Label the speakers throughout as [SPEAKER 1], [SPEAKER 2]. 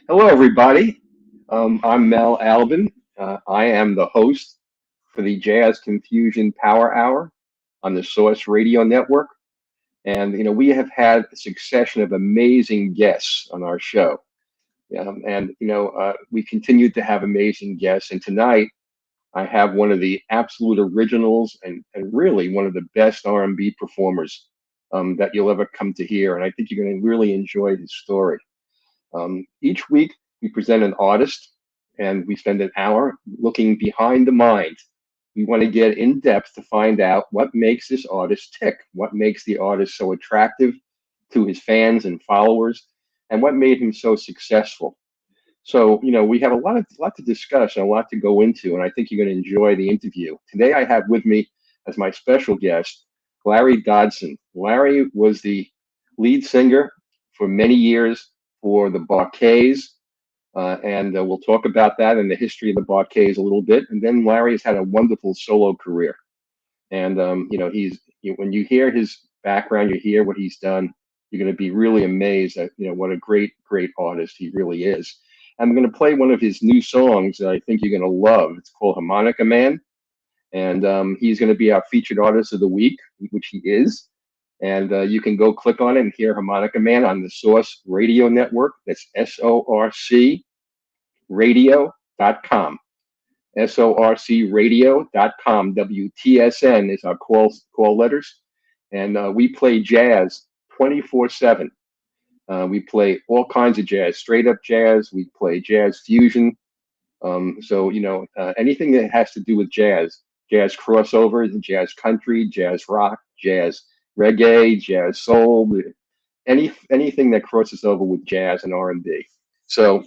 [SPEAKER 1] Hello, everybody. I'm Mel Albin. I am the host for the Jazz Confusion Power Hour on the Source Radio Network. And, we have had a succession of amazing guests on our show. We continue to have amazing guests. And tonight, I have one of the absolute originals and really one of the best R&B performers that you'll ever come to hear. And I think you're going to really enjoy his story. Each week, we present an artist and we spend an hour looking behind the mind. We want to get in depth to find out what makes this artist tick, what makes the artist so attractive to his fans and followers, and what made him so successful. So, we have a lot to discuss and a lot to go into, and I think you're going to enjoy the interview. Today, I have with me as my special guest, Larry Dodson. Larry was the lead singer for many years for the Barkays, and we'll talk about that and the history of the Barkays a little bit. And then Larry has had a wonderful solo career, and when you hear his background, you hear what he's done, you're going to be really amazed at what a great artist he really is. I'm going to play one of his new songs that I think you're going to love. It's called Harmonica Man, and he's going to be our featured artist of the week, which he is. And you can go click on it and hear Harmonica Man on the Source Radio Network. That's SORC radio.com. SORCradio.com. WTSN is our call letters. And we play jazz 24/7. We play all kinds of jazz, straight up jazz. We play jazz fusion. Anything that has to do with jazz crossover, jazz country, jazz rock, jazz reggae, jazz soul, anything that crosses over with jazz and R&B. So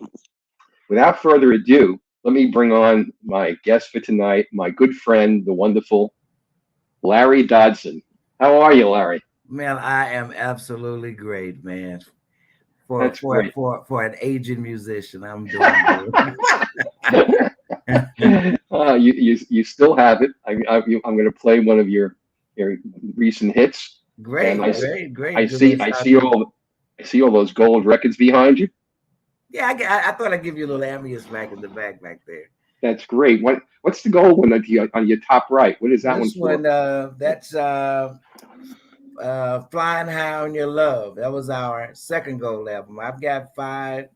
[SPEAKER 1] without further ado, let me bring on my guest for tonight, my good friend, the wonderful Larry Dodson. How are you, Larry?
[SPEAKER 2] Man, I am absolutely great, man. For
[SPEAKER 1] That's
[SPEAKER 2] for
[SPEAKER 1] great.
[SPEAKER 2] for an aging musician, I'm doing
[SPEAKER 1] You still have it. I'm going to play one of your recent hits, and
[SPEAKER 2] great, great,
[SPEAKER 1] I
[SPEAKER 2] great. Good
[SPEAKER 1] see
[SPEAKER 2] way to
[SPEAKER 1] I
[SPEAKER 2] start
[SPEAKER 1] see
[SPEAKER 2] the.
[SPEAKER 1] all those gold records behind you.
[SPEAKER 2] Yeah, I thought I'd give you a little ambience back in the back there.
[SPEAKER 1] That's great. What's the gold one on your top right? What is that one
[SPEAKER 2] This
[SPEAKER 1] for?
[SPEAKER 2] one, that's Flying High on Your Love. That was our second gold album. I've got five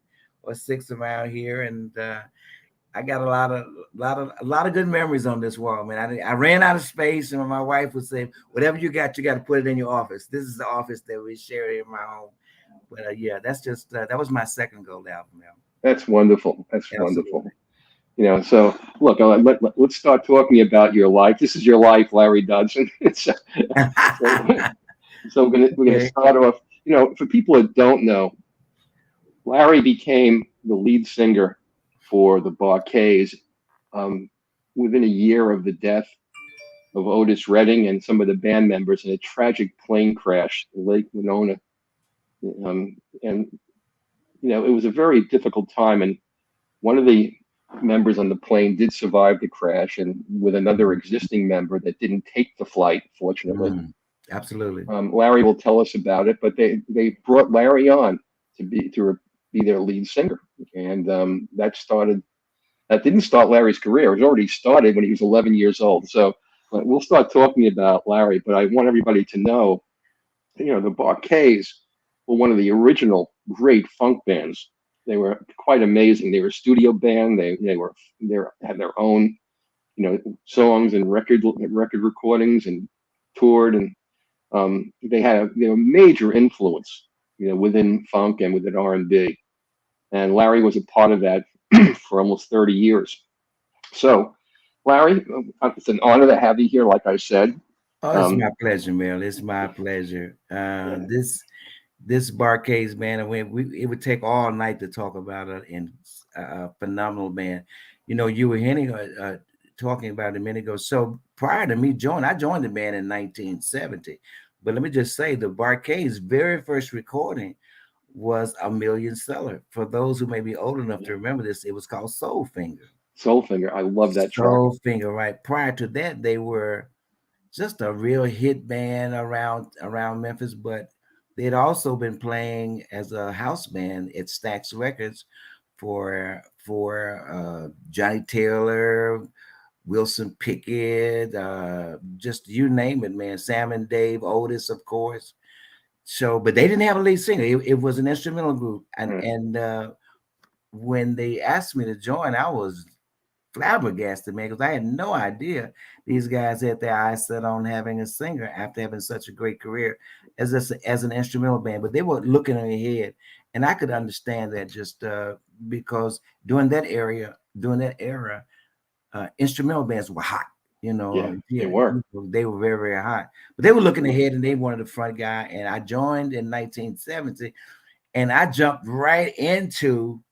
[SPEAKER 2] or six around here, and I got a lot of good memories on this wall, man. I ran out of space, and my wife would say, "Whatever you got to put it in your office." This is the office that we share in my home. But yeah, that's just that was my second gold album, man.
[SPEAKER 1] That's wonderful. That's wonderful.
[SPEAKER 2] Absolutely.
[SPEAKER 1] So look, let's start talking about your life. This is your life, Larry Dodson. so, so we're gonna
[SPEAKER 2] Okay.
[SPEAKER 1] start off. For people that don't know, Larry became the lead singer for the Bar-Kays within a year of the death of Otis Redding and some of the band members in a tragic plane crash in Lake Winona. And it was a very difficult time. And one of the members on the plane did survive the crash, and with another existing member that didn't take the flight, fortunately.
[SPEAKER 2] Absolutely.
[SPEAKER 1] Larry will tell us about it, but they brought Larry on to be their lead singer, and that didn't start Larry's career. It was already started when he was 11 years old. So we'll start talking about Larry, but I want everybody to know, the Bar-Kays were one of the original great funk bands. They were quite amazing. They were a studio band. They had their own, songs and record recordings and toured, and they were major influence, within funk and within R&B. And Larry was a part of that for almost 30 years. So, Larry, it's an honor to have you here. Like I said,
[SPEAKER 2] Oh, it's
[SPEAKER 1] um,
[SPEAKER 2] my pleasure, Mel. It's my pleasure.
[SPEAKER 1] yeah,
[SPEAKER 2] This Barcades, man, and it would take all night to talk about it. And phenomenal band. You were hinting, talking about it a minute ago. So prior to me joining, I joined the band in 1970. But let me just say, the Barcades' very first recording was a million seller. For those who may be old enough
[SPEAKER 1] yeah.
[SPEAKER 2] to remember this, it was called Soul Finger.
[SPEAKER 1] Soulfinger, I love that track.
[SPEAKER 2] Soul Finger, right? Prior to that, they were just a real hit band around Memphis, but they'd also been playing as a house band at Stax Records for Johnny Taylor, Wilson Pickett, just you name it, man. Sam and Dave, Otis, of course. So, but they didn't have a lead singer. It was an instrumental group, and when they asked me to join, I was flabbergasted, man, because I had no idea these guys had their eyes set on having a singer after having such a great career as an instrumental band. But they were looking ahead, and I could understand that just because during that era, instrumental bands were hot.
[SPEAKER 1] Yeah, they
[SPEAKER 2] Yeah,
[SPEAKER 1] were.
[SPEAKER 2] they were very, very hot. But they were looking ahead, and they wanted a front guy. And I joined in 1970, and I jumped right into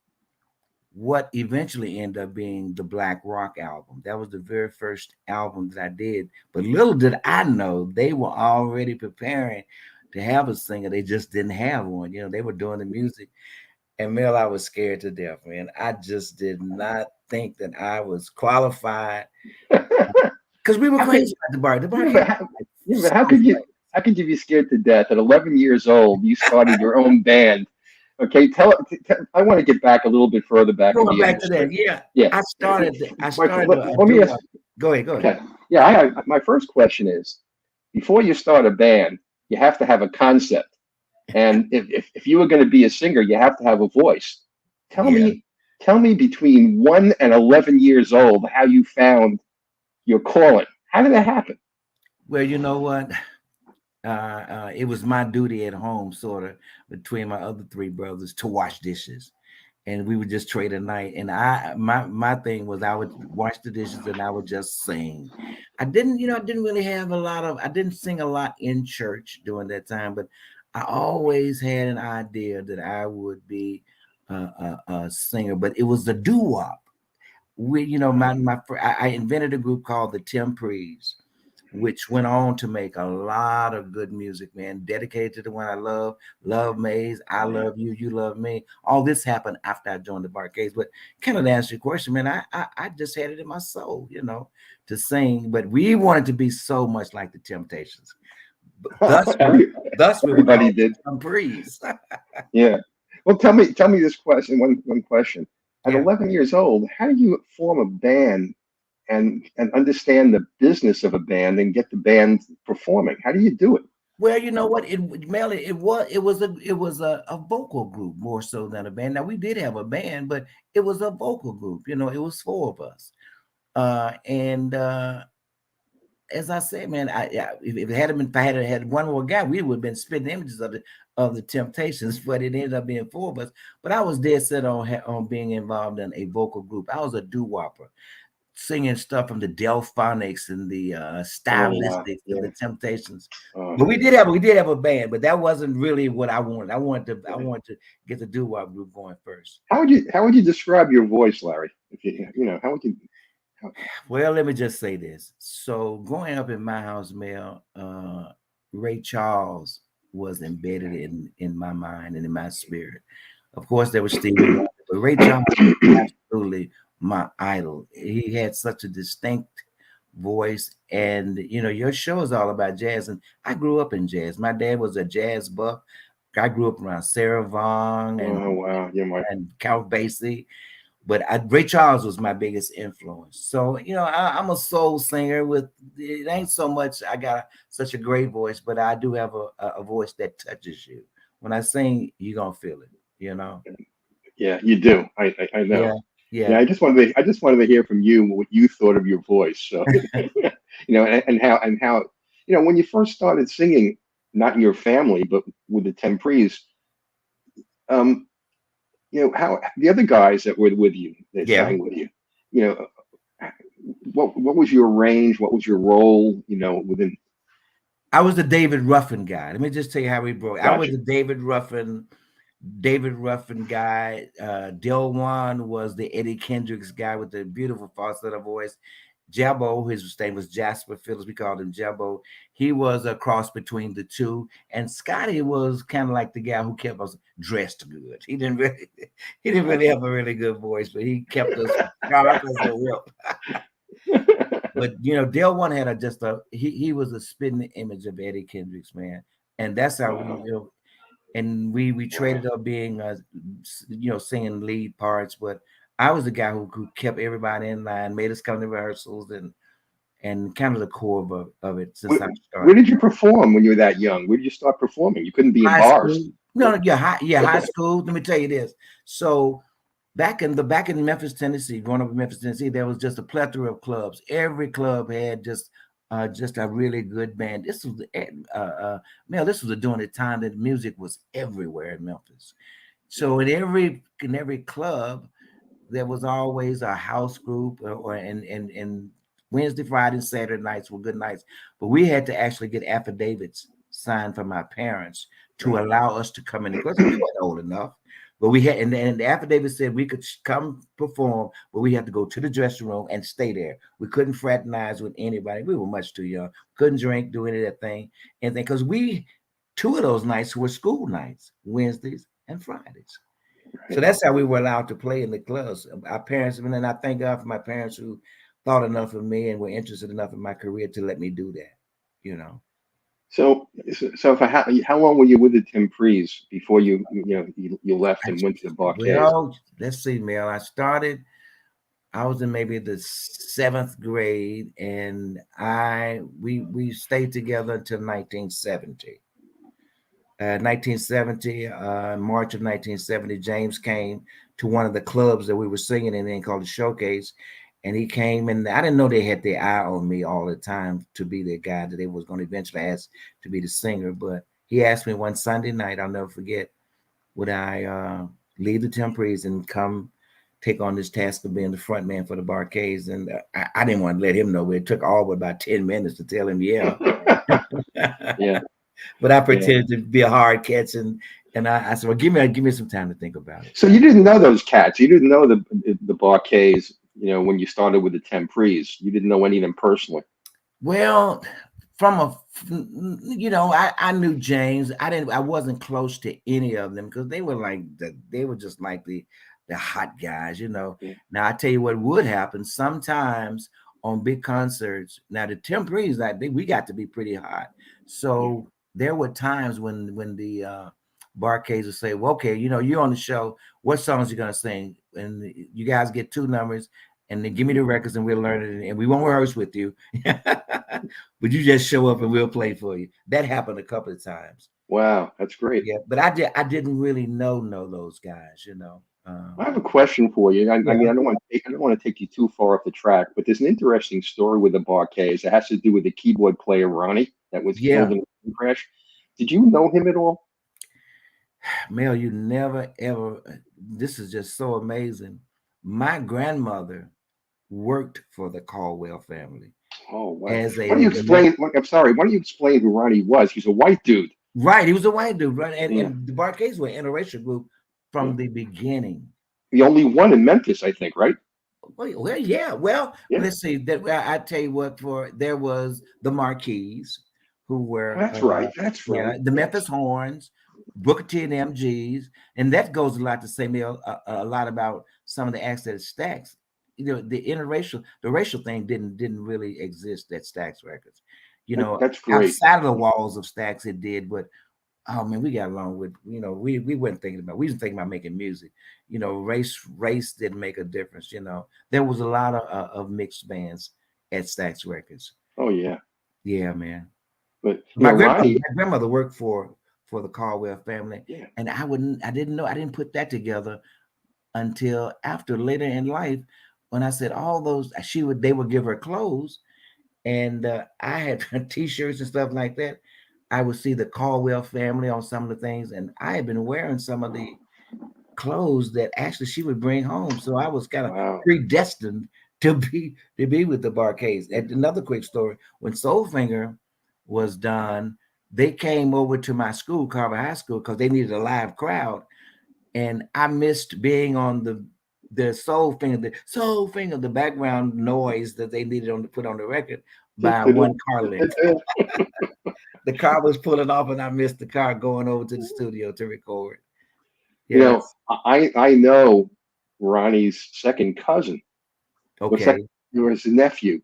[SPEAKER 2] what eventually ended up being the Black Rock album. That was the very first album that I did. But little did I know they were already preparing to have a singer. They just didn't have one. They were doing the music. And Mel, I was scared to death, man. I just did not think that I was qualified because we were
[SPEAKER 1] How could
[SPEAKER 2] crazy at the bar. The bar
[SPEAKER 1] yeah,
[SPEAKER 2] came
[SPEAKER 1] but how,
[SPEAKER 2] like
[SPEAKER 1] yeah, but
[SPEAKER 2] so crazy.
[SPEAKER 1] how could you be scared to death at 11 years old? You started your own band. Okay, I want to get back a little bit further back in
[SPEAKER 2] Going
[SPEAKER 1] the
[SPEAKER 2] back to
[SPEAKER 1] industry.
[SPEAKER 2] that, yeah,
[SPEAKER 1] Yeah.
[SPEAKER 2] I
[SPEAKER 1] My,
[SPEAKER 2] started
[SPEAKER 1] let,
[SPEAKER 2] a
[SPEAKER 1] let me
[SPEAKER 2] doo
[SPEAKER 1] ask.
[SPEAKER 2] Go ahead, go ahead.
[SPEAKER 1] Okay. Yeah, my first question is, before you start a band, you have to have a concept. And if you were going to be a singer, you have to have a voice. Tell
[SPEAKER 2] Yeah.
[SPEAKER 1] me, tell me between 1 and 11 years old how you found your calling. How did that happen?
[SPEAKER 2] Well, you know what? It was my duty at home, sort of, between my other three brothers to wash dishes, and we would just trade a night. And my thing was I would wash the dishes and I would just sing. I didn't really have I didn't sing a lot in church during that time, but I always had an idea that I would be a singer. But it was the doo wop. I invented a group called the Temprees, which went on to make a lot of good music, man. Dedicated to the one I love, Love Maze, I
[SPEAKER 1] Oh, yeah.
[SPEAKER 2] Love You, You Love Me. All this happened after I joined the Barcades. But kind of to answer your question, man, I just had it in my soul, to sing. But we wanted to be so much like the Temptations. Thus, we were
[SPEAKER 1] Everybody
[SPEAKER 2] called
[SPEAKER 1] did.
[SPEAKER 2] the Temprees.
[SPEAKER 1] Yeah. Well, tell me this question. One question. At
[SPEAKER 2] Yeah.
[SPEAKER 1] 11 years old, how do you form a band and understand the business of a band and get the band performing? How do you do it?
[SPEAKER 2] Well, you know what? It was a vocal group more so than a band. Now we did have a band, but it was a vocal group. It was four of us. And as I said, man, if I had had one more guy, we would have been spitting images of the Temptations. But it ended up being four of us. But I was dead set on being involved in a vocal group. I was a doo wopper, singing stuff from the Delphonics and the
[SPEAKER 1] Oh, wow.
[SPEAKER 2] Stylistics and the
[SPEAKER 1] Yeah.
[SPEAKER 2] Temptations.
[SPEAKER 1] Oh,
[SPEAKER 2] But we did have a band, but that wasn't really what I wanted. I
[SPEAKER 1] yeah.
[SPEAKER 2] wanted to get the doo wop group going first.
[SPEAKER 1] How would you describe your voice, Larry? If you know, how would you? How,
[SPEAKER 2] Well, let me just say this. So growing up in my house, Mel, Ray Charles was embedded in my mind and in my spirit. Of course, there was Stevie Wonder, but Ray Charles was absolutely my idol. He had such a distinct voice, and your show is all about jazz, and I grew up in jazz. My dad was a jazz buff. I grew up around Sarah Vaughan
[SPEAKER 1] oh, wow. You're my.
[SPEAKER 2] and Count Basie, but Ray Charles was my biggest influence. So I'm a soul singer. With it ain't so much I got such a great voice, but I do have a voice that touches you. When I sing, you're gonna feel it. You know.
[SPEAKER 1] Yeah, you do. I know.
[SPEAKER 2] Yeah,
[SPEAKER 1] Yeah,
[SPEAKER 2] yeah,
[SPEAKER 1] I just wanted to hear from you what you thought of your voice. So, and how, when you first started singing, not in your family, but with the Temprees, um, how the other guys that were with you, that
[SPEAKER 2] yeah.
[SPEAKER 1] sang with you, you know, what was your range? What was your role? Within.
[SPEAKER 2] I was the David Ruffin guy. Let me just tell you how we broke. I was
[SPEAKER 1] Gotcha.
[SPEAKER 2] the David Ruffin guy. Delwan was the Eddie Kendricks guy with the beautiful falsetto voice. Jabbo, his name was Jasper Phillips. We called him Jabbo. He was a cross between the two. And Scotty was kind of like the guy who kept us dressed good. He didn't really have a really good voice, but he kept us sharp as a whip. But Dale One had he was a spitting image of Eddie Kendricks, man. And that's how we
[SPEAKER 1] Wow.
[SPEAKER 2] and we
[SPEAKER 1] Wow.
[SPEAKER 2] traded up being singing lead parts, but I was the guy who kept everybody in line, made us come to rehearsals, and kind of the core of it since
[SPEAKER 1] Where,
[SPEAKER 2] I
[SPEAKER 1] where
[SPEAKER 2] started.
[SPEAKER 1] did you perform when you were that young? Where did you start performing? You couldn't be in
[SPEAKER 2] High
[SPEAKER 1] bars.
[SPEAKER 2] school. No, no, yeah, high
[SPEAKER 1] Okay.
[SPEAKER 2] school. Let me tell you this. So back in Memphis, Tennessee, growing up in Memphis, Tennessee, there was just a plethora of clubs. Every club had just a really good band. This was this was during the time that music was everywhere in Memphis. So in every club, there was always a house group, or and Wednesday, Friday, and Saturday nights were good nights. But we had to actually get affidavits signed from my parents to
[SPEAKER 1] Right.
[SPEAKER 2] allow us to come in because we weren't old enough. But we had, and the affidavit said we could come perform, but we had to go to the dressing room and stay there. We couldn't fraternize with anybody. We were much too young. Couldn't drink, do any of that thing, anything, because two of those nights were school nights, Wednesdays and Fridays. So
[SPEAKER 1] Right.
[SPEAKER 2] that's how we were allowed to play in the clubs. Our parents, and then I thank God for my parents who thought enough of me and were interested enough in my career to let me do that. You know.
[SPEAKER 1] So for how long were you with the Temprees before you left
[SPEAKER 2] I,
[SPEAKER 1] and went to the Barcays?
[SPEAKER 2] well, let's see, Mel. I was in maybe the seventh grade, and we stayed together until 1970. 1970, March of 1970, James came to one of the clubs that we were singing in called the Showcase. And he came, and I didn't know they had their eye on me all the time to be the guy that they was going to eventually ask to be the singer. But he asked me one Sunday night, I'll never forget, would I leave the Temprees and come take on this task of being the front man for the Barcades? And I didn't want to let him know, but it took all but about 10 minutes to tell him, yeah.
[SPEAKER 1] Yeah,
[SPEAKER 2] But I
[SPEAKER 1] yeah.
[SPEAKER 2] pretended to be a hard catch, and I said, "Well, give me some time to think about it."
[SPEAKER 1] So you didn't know those cats. You didn't know the Barcays. When you started with the Temprees, you didn't know any of them personally.
[SPEAKER 2] Well, I knew James. I wasn't close to any of them because they were just like the hot guys.
[SPEAKER 1] Yeah.
[SPEAKER 2] Now I tell you what would happen sometimes on big concerts. Now the Temprees, we got to be pretty hot.
[SPEAKER 1] Yeah.
[SPEAKER 2] So there were times when the Barcades would say, "Well, okay, you're on the show. What songs you gonna sing?" And you guys get two numbers, and then give me the records, and we'll learn it, and we won't rehearse with you. But you just show up and we'll play for you. That happened a couple of times.
[SPEAKER 1] Wow, that's great.
[SPEAKER 2] Yeah, but I didn't really know those guys.
[SPEAKER 1] I have a question for you. I
[SPEAKER 2] Yeah.
[SPEAKER 1] mean, I don't want to take you too far off the track, but there's an interesting story with the Barcays. It has to do with the keyboard player Ronnie that was killed
[SPEAKER 2] Yeah.
[SPEAKER 1] in a plane crash. Did you know him at all?
[SPEAKER 2] Mel, you never ever, this is just so amazing. My grandmother worked for the Caldwell family
[SPEAKER 1] Oh wow.
[SPEAKER 2] as
[SPEAKER 1] Why don't you
[SPEAKER 2] a
[SPEAKER 1] explain? I'm sorry. Why don't you explain who Ronnie was? He's a white dude.
[SPEAKER 2] right. He was a white dude, right? And,
[SPEAKER 1] Yeah.
[SPEAKER 2] and the Barcades were an interracial group
[SPEAKER 1] Yeah.
[SPEAKER 2] from the beginning.
[SPEAKER 1] The only one in Memphis, I think, right?
[SPEAKER 2] Well, yeah. Well,
[SPEAKER 1] Yeah.
[SPEAKER 2] let's see. That I tell you what. There was the Marquis, who were
[SPEAKER 1] That's right. That's
[SPEAKER 2] yeah,
[SPEAKER 1] right.
[SPEAKER 2] the
[SPEAKER 1] Yes.
[SPEAKER 2] Memphis Horns, Booker T and MGs, and that goes a lot to say me a lot about some of the acts that Stax. The racial thing didn't really exist at Stax Records.
[SPEAKER 1] That's great.
[SPEAKER 2] Outside of the walls of Stax, it did, but oh man, we got along with we weren't thinking about we wasn't thinking about making music. Race didn't make a difference. There was a lot of mixed bands at Stax Records.
[SPEAKER 1] Oh yeah.
[SPEAKER 2] Yeah, man.
[SPEAKER 1] But
[SPEAKER 2] My grandmother,
[SPEAKER 1] Ronnie.
[SPEAKER 2] my grandmother worked for the Caldwell family,
[SPEAKER 1] Yeah.
[SPEAKER 2] and I didn't put that together until after later in life when I said all those they would give her clothes, and I had T-shirts and stuff like that. I would see the Caldwell family on some of the things, and I had been wearing some of the clothes that actually she would bring home. So I was kind of
[SPEAKER 1] Wow.
[SPEAKER 2] predestined to be with the Barcades. And another quick story: when Soulfinger was done, they came over to my school, Carver High School, because they needed a live crowd, and I missed being on the background noise that they needed to put on the record by one car length. The car was pulling off, and I missed the car going over to the studio to record. Yes.
[SPEAKER 1] I know Ronnie's second cousin. What's that?
[SPEAKER 2] Okay.
[SPEAKER 1] His nephew.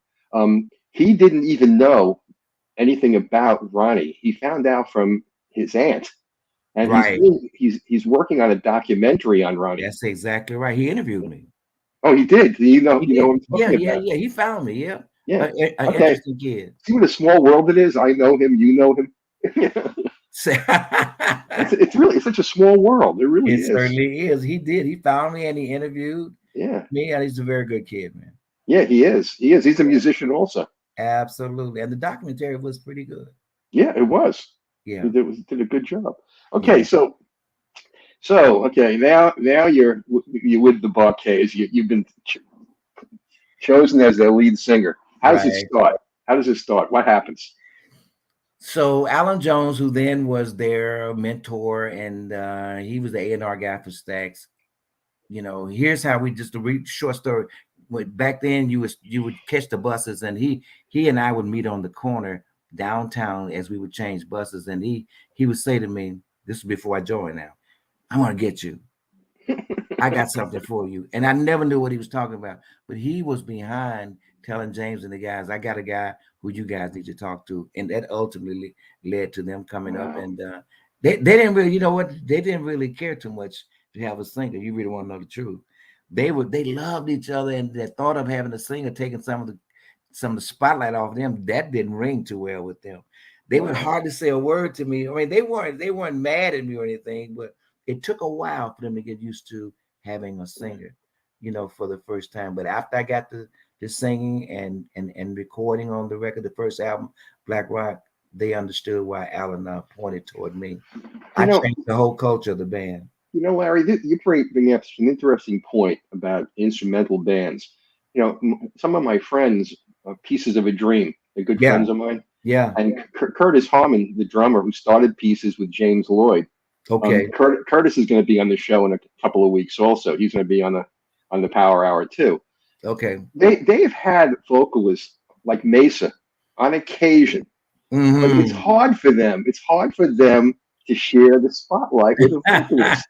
[SPEAKER 1] He didn't even know anything about Ronnie. He found out from his aunt. and
[SPEAKER 2] Right.
[SPEAKER 1] he's working on a documentary on Ronnie.
[SPEAKER 2] That's exactly right. He interviewed me.
[SPEAKER 1] Oh, he did.
[SPEAKER 2] He
[SPEAKER 1] You know
[SPEAKER 2] did.
[SPEAKER 1] what I'm
[SPEAKER 2] Yeah,
[SPEAKER 1] talking
[SPEAKER 2] yeah,
[SPEAKER 1] about?
[SPEAKER 2] yeah. He found me. Yeah.
[SPEAKER 1] Yeah.
[SPEAKER 2] An
[SPEAKER 1] Okay.
[SPEAKER 2] interesting kid.
[SPEAKER 1] See what a small world it is. I know him. You know him. It's such a small world. It really
[SPEAKER 2] It
[SPEAKER 1] is.
[SPEAKER 2] certainly is. He did. He found me and he interviewed
[SPEAKER 1] Yeah.
[SPEAKER 2] me, and he's a very good kid, man.
[SPEAKER 1] Yeah. He is. He is. He's a musician also.
[SPEAKER 2] Absolutely. And the documentary was pretty good.
[SPEAKER 1] Yeah. It was.
[SPEAKER 2] Yeah.
[SPEAKER 1] Did a good job. Okay.
[SPEAKER 2] Yeah.
[SPEAKER 1] So okay. Now you're with the Barkays. You've been chosen as their lead singer. How does it
[SPEAKER 2] Right.
[SPEAKER 1] start? How does it start? What happens?
[SPEAKER 2] So Alan Jones, who then was their mentor, and he was the A&R guy for Stax. Here's how we just to read short story. Back then, you would catch the buses, and he and I would meet on the corner downtown as we would change buses, and he would say to me, "This is before I joined. Now I'm gonna get you. I got something for you." And I never knew what he was talking about, but he was behind telling James and the guys, "I got a guy who you guys need to talk to," and that ultimately led to them coming up.
[SPEAKER 1] Wow.
[SPEAKER 2] And they didn't really, they didn't really care too much to have a singer. You really want to know the truth? They loved each other, and the thought of having a singer taking some of the spotlight off them, that didn't ring too well with them. They would
[SPEAKER 1] Wow.
[SPEAKER 2] hardly say a word to me. I mean, they weren't mad at me or anything, but it took a while for them to get used to having a singer, for the first time. But after I got the singing and recording on the record, the first album, Black Rock, they understood why Alan pointed toward me.
[SPEAKER 1] You
[SPEAKER 2] I
[SPEAKER 1] know,
[SPEAKER 2] changed the whole culture of the band.
[SPEAKER 1] Larry, you bring up an interesting point about instrumental bands. Some of my friends, Pieces of a Dream, they're good
[SPEAKER 2] Yeah,
[SPEAKER 1] friends of mine,
[SPEAKER 2] yeah.
[SPEAKER 1] and Curtis Harmon, the drummer who started Pieces with James Lloyd.
[SPEAKER 2] Okay,
[SPEAKER 1] Curtis is going to be on the show in a couple of weeks. Also, he's going to be on the Power Hour too.
[SPEAKER 2] okay.
[SPEAKER 1] They've had vocalists like Mesa on occasion, but it's
[SPEAKER 2] Hmm.
[SPEAKER 1] hard for them. It's hard for them to share the spotlight with a vocalist.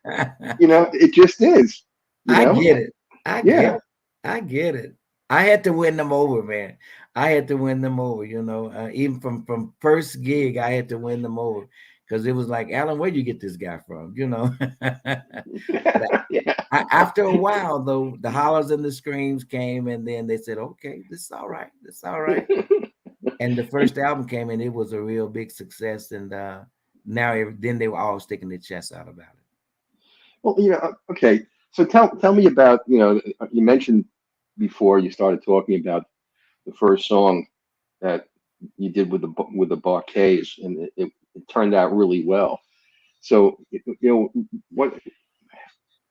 [SPEAKER 1] It just is. You
[SPEAKER 2] I
[SPEAKER 1] know,
[SPEAKER 2] get it. I get
[SPEAKER 1] yeah.
[SPEAKER 2] it. I get it. I had to win them over, man. I had to win them over. Even from first gig, I had to win them over because it was like, Alan, where'd you get this guy from? But
[SPEAKER 1] Yeah.
[SPEAKER 2] after a while, though, the hollers and the screams came, and then they said, "Okay, this is all right. This is all right." And the first album came, and it was a real big success. And then they were all sticking their chests out about it.
[SPEAKER 1] Well, okay. So tell me about, you mentioned before you started talking about the first song that you did with the Barkays, and it turned out really well. So, what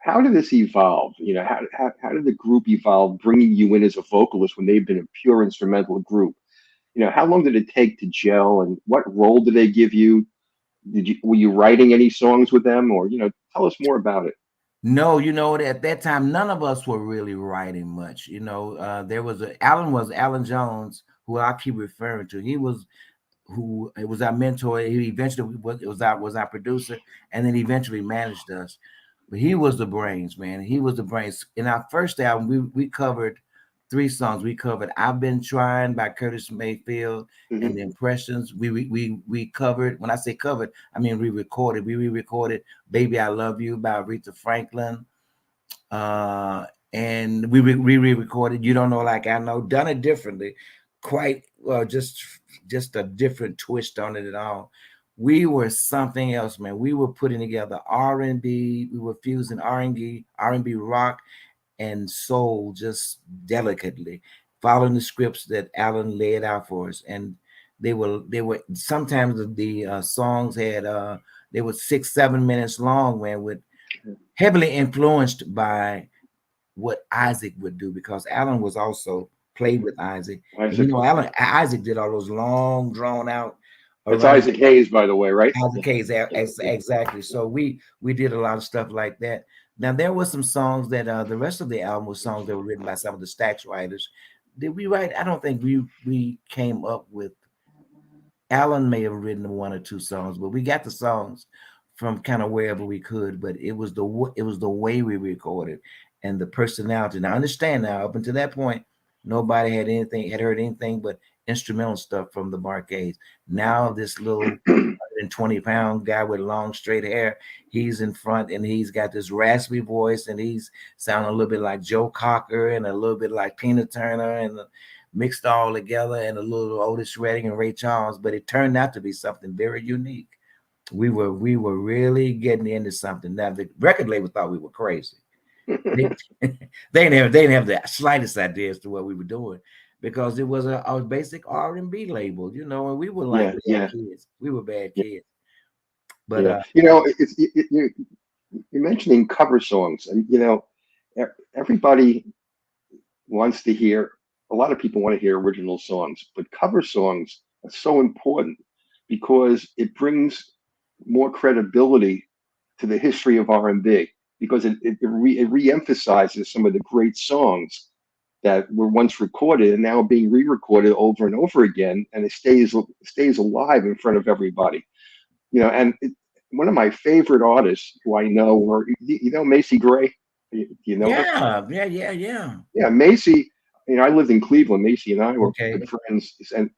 [SPEAKER 1] how did this evolve? How did the group evolve, bringing you in as a vocalist when they've been a pure instrumental group? How long did it take to gel, and what role did they give you? Were you writing any songs with them, or tell us more about it?
[SPEAKER 2] No, at that time, none of us were really writing much. There was Alan Jones, who I keep referring to. He was who it was our mentor. He eventually was our producer, and then eventually managed us. But he was the brains, man. He was the brains. In our first album, we covered three songs. We covered "I've Been Trying" by Curtis Mayfield and
[SPEAKER 1] Hmm.
[SPEAKER 2] the Impressions. We covered. When I say covered, I mean we recorded. We re-recorded "Baby I Love You" by Aretha Franklin. And we re-recorded "You Don't Know Like I Know," done it differently, quite well, just a different twist on it at all. We were something else, man. We were putting together R&B. We were fusing R&B rock and soul just delicately, following the scripts that Alan laid out for us. And they were sometimes the songs had they were 6-7 minutes long, man, with heavily influenced by what Isaac would do, because Alan was also played with Isaac. And
[SPEAKER 1] Isaac,
[SPEAKER 2] Isaac did all those long, drawn out
[SPEAKER 1] that's
[SPEAKER 2] arrangements.
[SPEAKER 1] Isaac Hayes, by the way, right?
[SPEAKER 2] Isaac
[SPEAKER 1] Yeah.
[SPEAKER 2] Hayes,
[SPEAKER 1] Yeah.
[SPEAKER 2] exactly. So we did a lot of stuff like that. Now there were some songs that the rest of the album was songs that were written by some of the Stax writers. Did we write? I don't think we came up with. Alan may have written one or two songs, but we got the songs from kind of wherever we could. But it was the way we recorded and the personality. Now understand, now up until that point, nobody had heard anything but instrumental stuff from the Barcades. Now this little 120-pound guy with long straight hair. He's in front, and he's got this raspy voice, and he's sounding a little bit like Joe Cocker and a little bit like Tina Turner, and mixed all together, and a little Otis Redding and Ray Charles. But it turned out to be something very unique. We were really getting into something. Now the record label thought we were crazy. They, they didn't have the slightest idea as to what we were doing, because it was a basic R&B label, and we were like
[SPEAKER 1] Yeah,
[SPEAKER 2] bad
[SPEAKER 1] yeah,
[SPEAKER 2] kids. We were bad
[SPEAKER 1] yeah,
[SPEAKER 2] kids. But
[SPEAKER 1] yeah. You're mentioning cover songs, and everybody wants to hear. A lot of people want to hear original songs, but cover songs are so important because it brings more credibility to the history of R&B, because it re-emphasizes some of the great songs that were once recorded and now being re-recorded over and over again, and it stays alive in front of everybody. And one of my favorite artists who I know, or Macy Gray. Do you know her?
[SPEAKER 2] yeah.
[SPEAKER 1] Yeah, Macy. I lived in Cleveland. Macy and I were good
[SPEAKER 2] Okay.
[SPEAKER 1] friends, and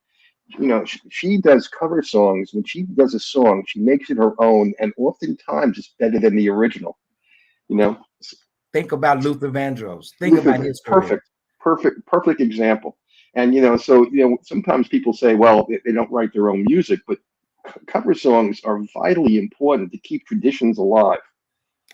[SPEAKER 1] she does cover songs. When she does a song, she makes it her own, and oftentimes it's better than the original. You know,
[SPEAKER 2] Think about Luther Vandross. Think about
[SPEAKER 1] Luther,
[SPEAKER 2] his career.
[SPEAKER 1] perfect example. And so sometimes people say, well, they don't write their own music, but cover songs are vitally important to keep traditions alive.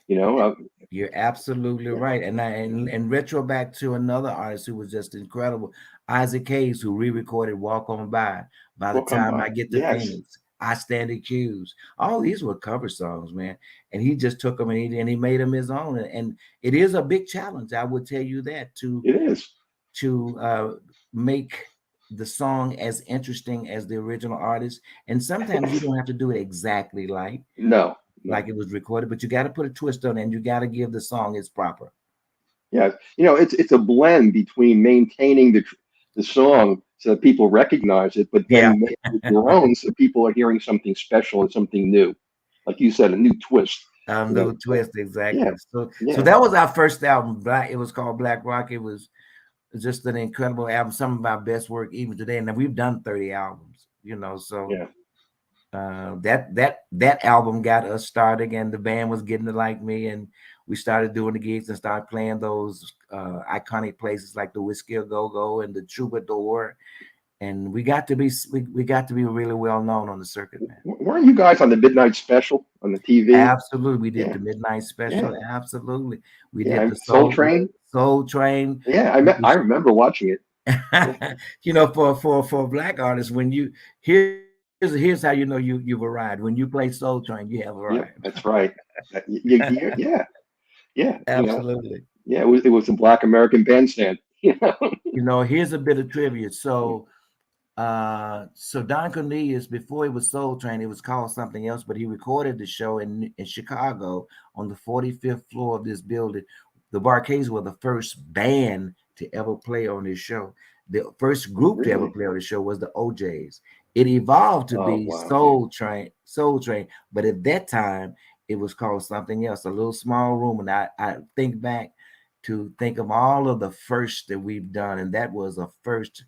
[SPEAKER 1] You know,
[SPEAKER 2] You're absolutely
[SPEAKER 1] yeah,
[SPEAKER 2] right. And retro back to another artist who was just incredible, Isaac Hayes, who re-recorded Walk On By. By the
[SPEAKER 1] will come
[SPEAKER 2] time
[SPEAKER 1] by.
[SPEAKER 2] I get to
[SPEAKER 1] Yes,
[SPEAKER 2] Phoenix, I Stand Accused. All these were cover songs, man. And he just took them and he made them his own. And it is a big challenge, I would tell you that, to
[SPEAKER 1] it is.
[SPEAKER 2] make the song as interesting as the original artist. And sometimes you don't have to do it exactly
[SPEAKER 1] No,
[SPEAKER 2] like
[SPEAKER 1] no.
[SPEAKER 2] it was recorded, but you got to put a twist on it, and you got to give the song its proper.
[SPEAKER 1] Yeah, it's a blend between maintaining the song so that people recognize it, but
[SPEAKER 2] Yeah,
[SPEAKER 1] then make it your own so people are hearing something special and something new. Like you said, a new twist.
[SPEAKER 2] little
[SPEAKER 1] So,
[SPEAKER 2] twist,
[SPEAKER 1] yeah,
[SPEAKER 2] exactly. So
[SPEAKER 1] yeah,
[SPEAKER 2] that was our first album. Black. It was called Black Rock. It was just an incredible album. Some of our best work even today. And we've done 30 albums. So
[SPEAKER 1] yeah.
[SPEAKER 2] that album got us started, and the band was getting to like me, and we started doing the gigs and started playing those iconic places like the Whiskey a Go Go and the Troubadour, and we got to be really well known on the circuit, man.
[SPEAKER 1] Weren't you guys on the Midnight Special on the TV?
[SPEAKER 2] Absolutely, we did
[SPEAKER 1] Yeah,
[SPEAKER 2] the Midnight Special.
[SPEAKER 1] yeah,
[SPEAKER 2] Absolutely, we
[SPEAKER 1] yeah.
[SPEAKER 2] did the
[SPEAKER 1] Soul
[SPEAKER 2] Soul
[SPEAKER 1] Train.
[SPEAKER 2] Soul Train.
[SPEAKER 1] Yeah,
[SPEAKER 2] We
[SPEAKER 1] I remember watching it. Yeah,
[SPEAKER 2] for black artists, when you here's how you know you've arrived. When you play Soul Train, you have
[SPEAKER 1] yep,
[SPEAKER 2] arrived.
[SPEAKER 1] that's right. Yeah, yeah.
[SPEAKER 2] Absolutely.
[SPEAKER 1] Yeah. It was a Black American bandstand.
[SPEAKER 2] Here's a bit of trivia. So Don Cornelius, before it was Soul Train, it was called something else, but he recorded the show in Chicago on the 45th floor of this building. The Barcades were the first band to ever play on this show. The first group to ever
[SPEAKER 1] Really?
[SPEAKER 2] play on the show was the OJs. It evolved to
[SPEAKER 1] Oh
[SPEAKER 2] be
[SPEAKER 1] wow.
[SPEAKER 2] Soul Train, but at that time it was called something else, a little small room. And I think back to think of all of the firsts that we've done, and that was a first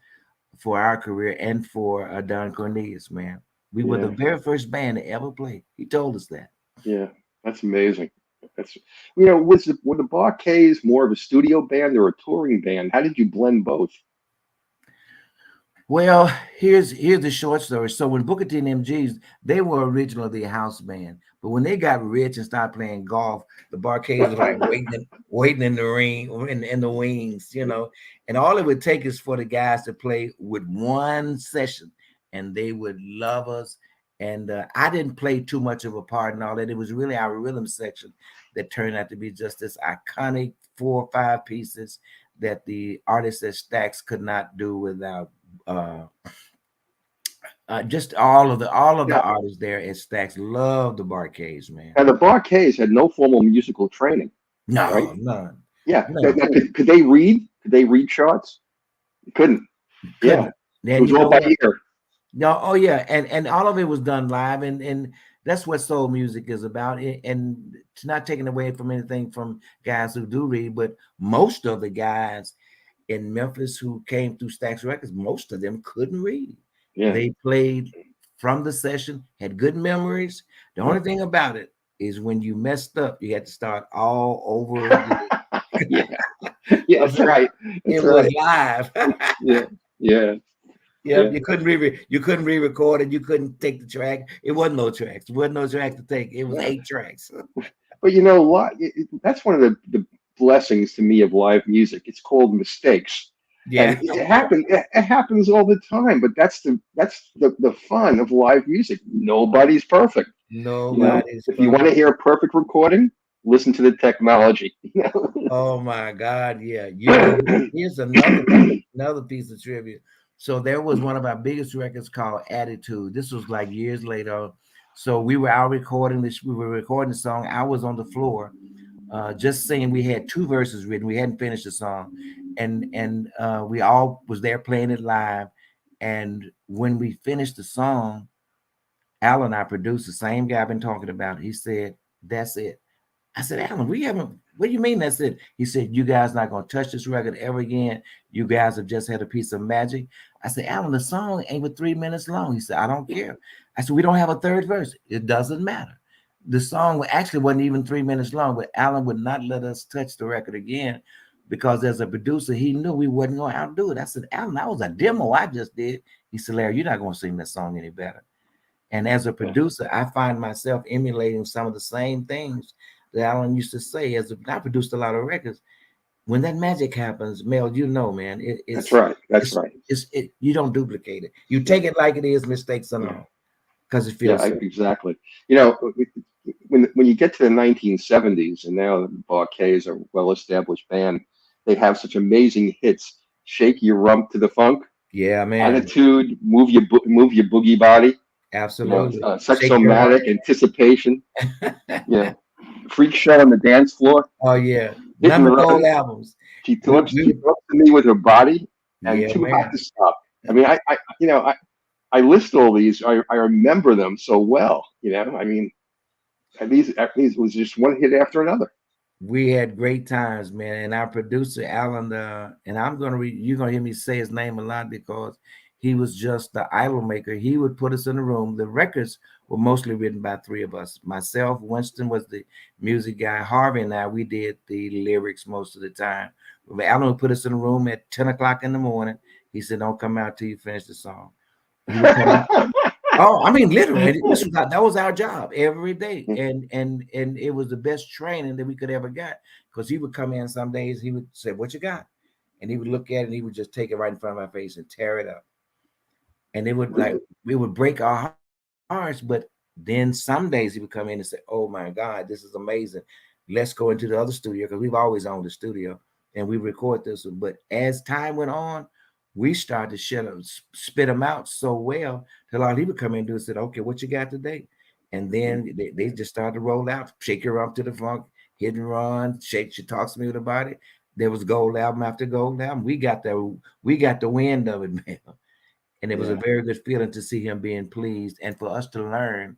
[SPEAKER 2] for our career and for Don Cornelius, man. We were the
[SPEAKER 1] Yeah,
[SPEAKER 2] very first band to ever play. He told us that.
[SPEAKER 1] yeah. That's amazing. That's were the Bar-Kays more of a studio band or a touring band? How did you blend both?
[SPEAKER 2] Well, here's the short story. So when Booker T and MGs, they were originally a house band, but when they got rich and started playing golf, the Barcades were like waiting in the ring, in the wings, and all it would take is for the guys to play with one session, and they would love us. And I didn't play too much of a part in all that. It was really our rhythm section that turned out to be just this iconic 4 or 5 pieces that the artists at Stax could not do without uh, just all of the
[SPEAKER 1] Yeah.
[SPEAKER 2] artists there at Stax love the Barcades, man.
[SPEAKER 1] And the Bar-Kays had no formal musical training, right?
[SPEAKER 2] No, none,
[SPEAKER 1] Yeah.
[SPEAKER 2] none.
[SPEAKER 1] Could they read? Could they read charts? Couldn't. Yeah.
[SPEAKER 2] Couldn't.
[SPEAKER 1] It
[SPEAKER 2] Then
[SPEAKER 1] was
[SPEAKER 2] you
[SPEAKER 1] all
[SPEAKER 2] know
[SPEAKER 1] by
[SPEAKER 2] what?
[SPEAKER 1] ear.
[SPEAKER 2] No, oh yeah, and all of it was done live, and that's what soul music is about. And it's not taking away from anything from guys who do read, but most of the guys in Memphis who came through Stax Records, most of them couldn't read.
[SPEAKER 1] Yeah.
[SPEAKER 2] They played from the session, had good memories. The only thing about it is when you messed up, you had to start all over again.
[SPEAKER 1] Yeah, yeah, that's right. That's
[SPEAKER 2] It was
[SPEAKER 1] right.
[SPEAKER 2] live.
[SPEAKER 1] Yeah, yeah,
[SPEAKER 2] Yep,
[SPEAKER 1] yeah.
[SPEAKER 2] you couldn't re-record it. You couldn't take the track. It wasn't no tracks. There wasn't no track to take. It was
[SPEAKER 1] Yeah.
[SPEAKER 2] 8 tracks.
[SPEAKER 1] But you know what? That's one of the blessings to me of live music. It's called mistakes, and
[SPEAKER 2] Yeah,
[SPEAKER 1] it happens all the time. But that's the fun of live music. Nobody's perfect. You know,
[SPEAKER 2] nobody's
[SPEAKER 1] if you want
[SPEAKER 2] perfect.
[SPEAKER 1] to hear a perfect recording, listen to the technology.
[SPEAKER 2] Oh my God, yeah. You know, here's another piece of trivia. So there was one of our biggest records called Attitude. This was like years later. So we were out recording this. We were recording the song. I was on the floor, just singing. We had 2 verses written. We hadn't finished the song, and we all was there playing it live. And when we finished the song, Alan, our producer, same guy I've been talking about, he said, "That's it." I said, Alan, we haven't, what do you mean that's it? He said, you guys not going to touch this record ever again. You guys have just had a piece of magic. I said, Alan, the song ain't but 3 minutes long. He said, I don't care. I said, we don't have a third verse. It doesn't matter. The song actually wasn't even 3 minutes long, but Alan would not let us touch the record again because as a producer, he knew we wasn't going to outdo it. I said, Alan, that was a demo I just did. He said, Larry, you're not going to sing that song any better. And as a
[SPEAKER 1] Yeah,
[SPEAKER 2] producer, I find myself emulating some of the same things that Alan used to say. I produced a lot of records. When that magic happens, Mel, you know, man,
[SPEAKER 1] that's right. That's
[SPEAKER 2] it's
[SPEAKER 1] right.
[SPEAKER 2] you don't duplicate it. You take it like it is, mistakes
[SPEAKER 1] Yeah,
[SPEAKER 2] alone, because it
[SPEAKER 1] yeah,
[SPEAKER 2] feels so.
[SPEAKER 1] exactly. You know, when you get to the 1970s, and now the Bar-Kays is a well-established band, they have such amazing hits. Shake Your Rump to the Funk,
[SPEAKER 2] Yeah, man,
[SPEAKER 1] Attitude, Move Your Boogie Body. You know,
[SPEAKER 2] absolutely. Shake your rump.
[SPEAKER 1] Sexomatic, Anticipation. You know, Freak Show on the Dance Floor,
[SPEAKER 2] Oh yeah,
[SPEAKER 1] Hit
[SPEAKER 2] none
[SPEAKER 1] and
[SPEAKER 2] of gold
[SPEAKER 1] Run.
[SPEAKER 2] albums.
[SPEAKER 1] She talks to me with her body, and
[SPEAKER 2] Yeah,
[SPEAKER 1] Too Hot
[SPEAKER 2] man.
[SPEAKER 1] to Stop. I mean, I list all these. I remember them so well. You know, I mean, these was just one hit after another.
[SPEAKER 2] We had great times, man. And our producer, Alan, and you're gonna hear me say his name a lot because he was just the idol maker. He would put us in a room. The records were mostly written by 3 of us. Myself, Winston was the music guy. Harvey and I, we did the lyrics most of the time. But Alan would put us in a room at 10 o'clock in the morning. He said, "Don't come out till you finish the song." He would come out. Oh, I mean, literally, that was our job every day, and it was the best training that we could ever get because he would come in some days. He would say, "What you got?" And he would look at it, and he would just take it right in front of my face and tear it up, and it would like
[SPEAKER 1] Really?
[SPEAKER 2] we would break our hearts. But then some days he would come in and say, "Oh my God, this is amazing. Let's go into the other studio because we've always owned the studio and we record this one." But as time went on, we started to spit them out so well till all he would come in and do is said, "Okay, what you got today?" And then they just started to roll out, shake your up to the funk, hit and run, shake. She talks to me about it. There was gold album after gold album. We got the wind of it, man. And it was a
[SPEAKER 1] Yeah,
[SPEAKER 2] very good feeling to see him being pleased and for us to learn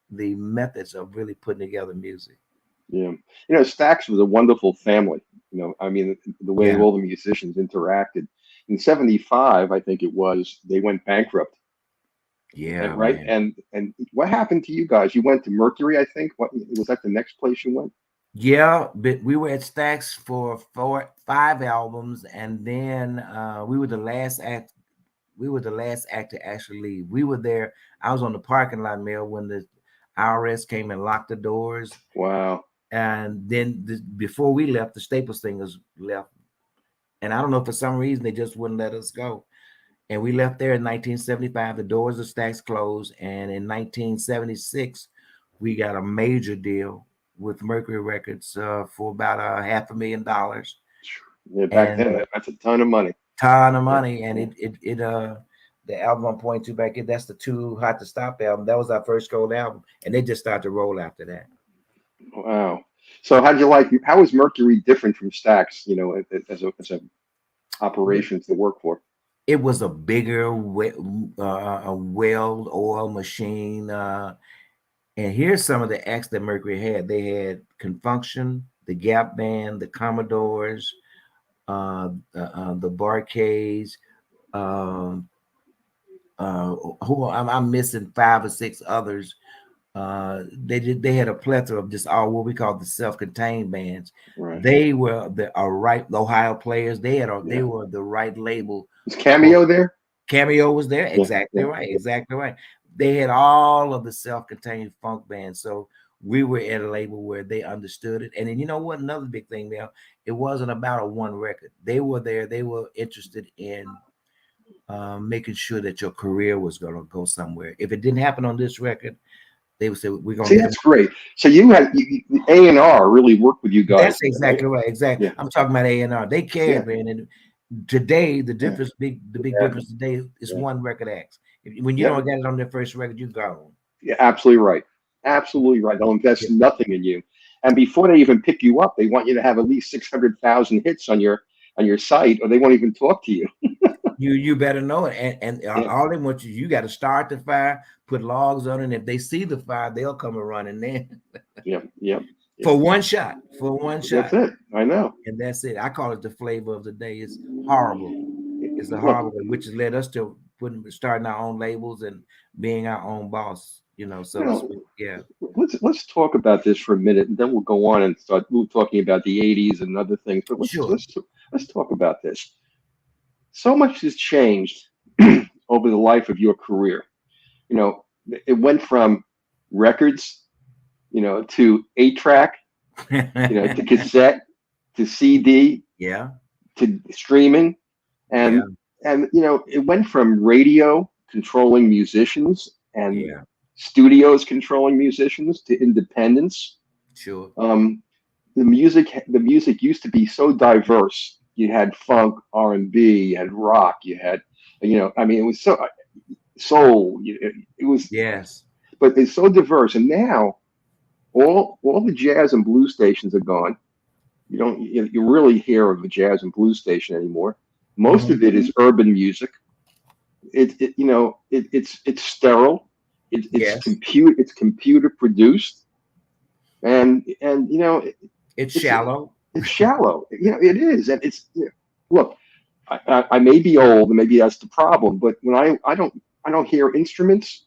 [SPEAKER 2] the methods of really putting together music.
[SPEAKER 1] yeah. You know, Stax was a wonderful family. You know, I mean, the way
[SPEAKER 2] Yeah.
[SPEAKER 1] all the musicians interacted. In '75, I think it was, they went bankrupt.
[SPEAKER 2] Yeah,
[SPEAKER 1] Right?
[SPEAKER 2] man.
[SPEAKER 1] And what happened to you guys? You went to Mercury, I think. What was that? The next place you went?
[SPEAKER 2] Yeah, but we were at Stax for 5 albums, and then we were the last act. We were the last act to actually leave. We were there. I was on the parking lot, Mel, when the IRS came and locked the doors.
[SPEAKER 1] Wow.
[SPEAKER 2] And then before we left, the Staples singers left. And I don't know, for some reason, they just wouldn't let us go. And we left there in 1975. The doors of Stax closed. And in 1976, we got a major deal with Mercury Records for about $500,000
[SPEAKER 1] Yeah, back
[SPEAKER 2] and
[SPEAKER 1] then, that's a ton of money.
[SPEAKER 2] ton of
[SPEAKER 1] Yeah,
[SPEAKER 2] money. And
[SPEAKER 1] yeah.
[SPEAKER 2] the album I'm pointing to back in, that's the Too Hot to Stop album. That was our first gold album. And they just started to roll after that.
[SPEAKER 1] Wow. So how did you like? How is Mercury different from Stax? You know, as a operation to work for.
[SPEAKER 2] It was a bigger, a well-oiled machine. And here's some of the acts that Mercury had. They had Confunction, the Gap Band, the Commodores, the Bar-Kays, um, who I'm missing 5 or 6 others. They had a plethora of just all what we call the self-contained bands.
[SPEAKER 1] Right.
[SPEAKER 2] They were the right Ohio players. They
[SPEAKER 1] Yeah.
[SPEAKER 2] were the right label.
[SPEAKER 1] Is Cameo there?
[SPEAKER 2] Cameo was there.
[SPEAKER 1] Yeah.
[SPEAKER 2] Exactly
[SPEAKER 1] Yeah.
[SPEAKER 2] right. Exactly right. They had all of the self-contained funk bands. So we were at a label where they understood it. And then you know what? Another big thing now, it wasn't about a one record. They were there. They were interested in making sure that your career was going to go somewhere. If it didn't happen on this record, they would say we're going
[SPEAKER 1] See,
[SPEAKER 2] to get them.
[SPEAKER 1] that's great. So you had A&R really worked with you guys,
[SPEAKER 2] That's
[SPEAKER 1] right?
[SPEAKER 2] exactly right. Exactly.
[SPEAKER 1] Yeah.
[SPEAKER 2] I'm talking about A&R. They
[SPEAKER 1] Yeah.
[SPEAKER 2] cared, man. And today, the
[SPEAKER 1] Yeah.
[SPEAKER 2] big
[SPEAKER 1] Yeah.
[SPEAKER 2] difference today is
[SPEAKER 1] Yeah.
[SPEAKER 2] one record acts. When you
[SPEAKER 1] Yep.
[SPEAKER 2] don't get it on their first record, you're gone.
[SPEAKER 1] Yeah, absolutely right. Absolutely right. They'll invest
[SPEAKER 2] Yeah.
[SPEAKER 1] nothing in you, and before they even pick you up, they want you to have at least 600,000 hits on your site, or they won't even talk to you.
[SPEAKER 2] You better know it. And
[SPEAKER 1] Yeah.
[SPEAKER 2] all they want you got to start the fire, put logs on it. And if they see the fire, they'll come and running then
[SPEAKER 1] Yeah. Yeah. Yeah.
[SPEAKER 2] for one shot. For one
[SPEAKER 1] That's
[SPEAKER 2] shot.
[SPEAKER 1] it. I know.
[SPEAKER 2] And that's it. I call it the flavor of the day. It's horrible. It's a
[SPEAKER 1] Look,
[SPEAKER 2] horrible way, which has led us to starting our own labels and being our own boss, so
[SPEAKER 1] you
[SPEAKER 2] to
[SPEAKER 1] know,
[SPEAKER 2] speak. Yeah.
[SPEAKER 1] let's talk about this for a minute, and then we'll go on and start talking about the '80s and other things. But
[SPEAKER 2] Sure.
[SPEAKER 1] let's talk about this. So much has changed over the life of your career. You know, it went from records, to 8 track, to cassette, to CD,
[SPEAKER 2] Yeah.
[SPEAKER 1] to streaming,
[SPEAKER 2] Yeah.
[SPEAKER 1] and it went from radio controlling musicians and
[SPEAKER 2] Yeah.
[SPEAKER 1] studios controlling musicians to independence.
[SPEAKER 2] Sure.
[SPEAKER 1] The music used to be so diverse. You had funk, R&B, you had rock, you had, I mean, it was so soul. It was,
[SPEAKER 2] Yes.
[SPEAKER 1] but it's so diverse. And now all the jazz and blues stations are gone. You really hear of a jazz and blues station anymore. Most
[SPEAKER 2] Mhm.
[SPEAKER 1] of it is urban music. It's sterile.
[SPEAKER 2] Yes.
[SPEAKER 1] It's computer produced, and
[SPEAKER 2] It's
[SPEAKER 1] it's
[SPEAKER 2] shallow.
[SPEAKER 1] it's shallow. It is, and look. I may be old, and maybe that's the problem. But when I don't hear instruments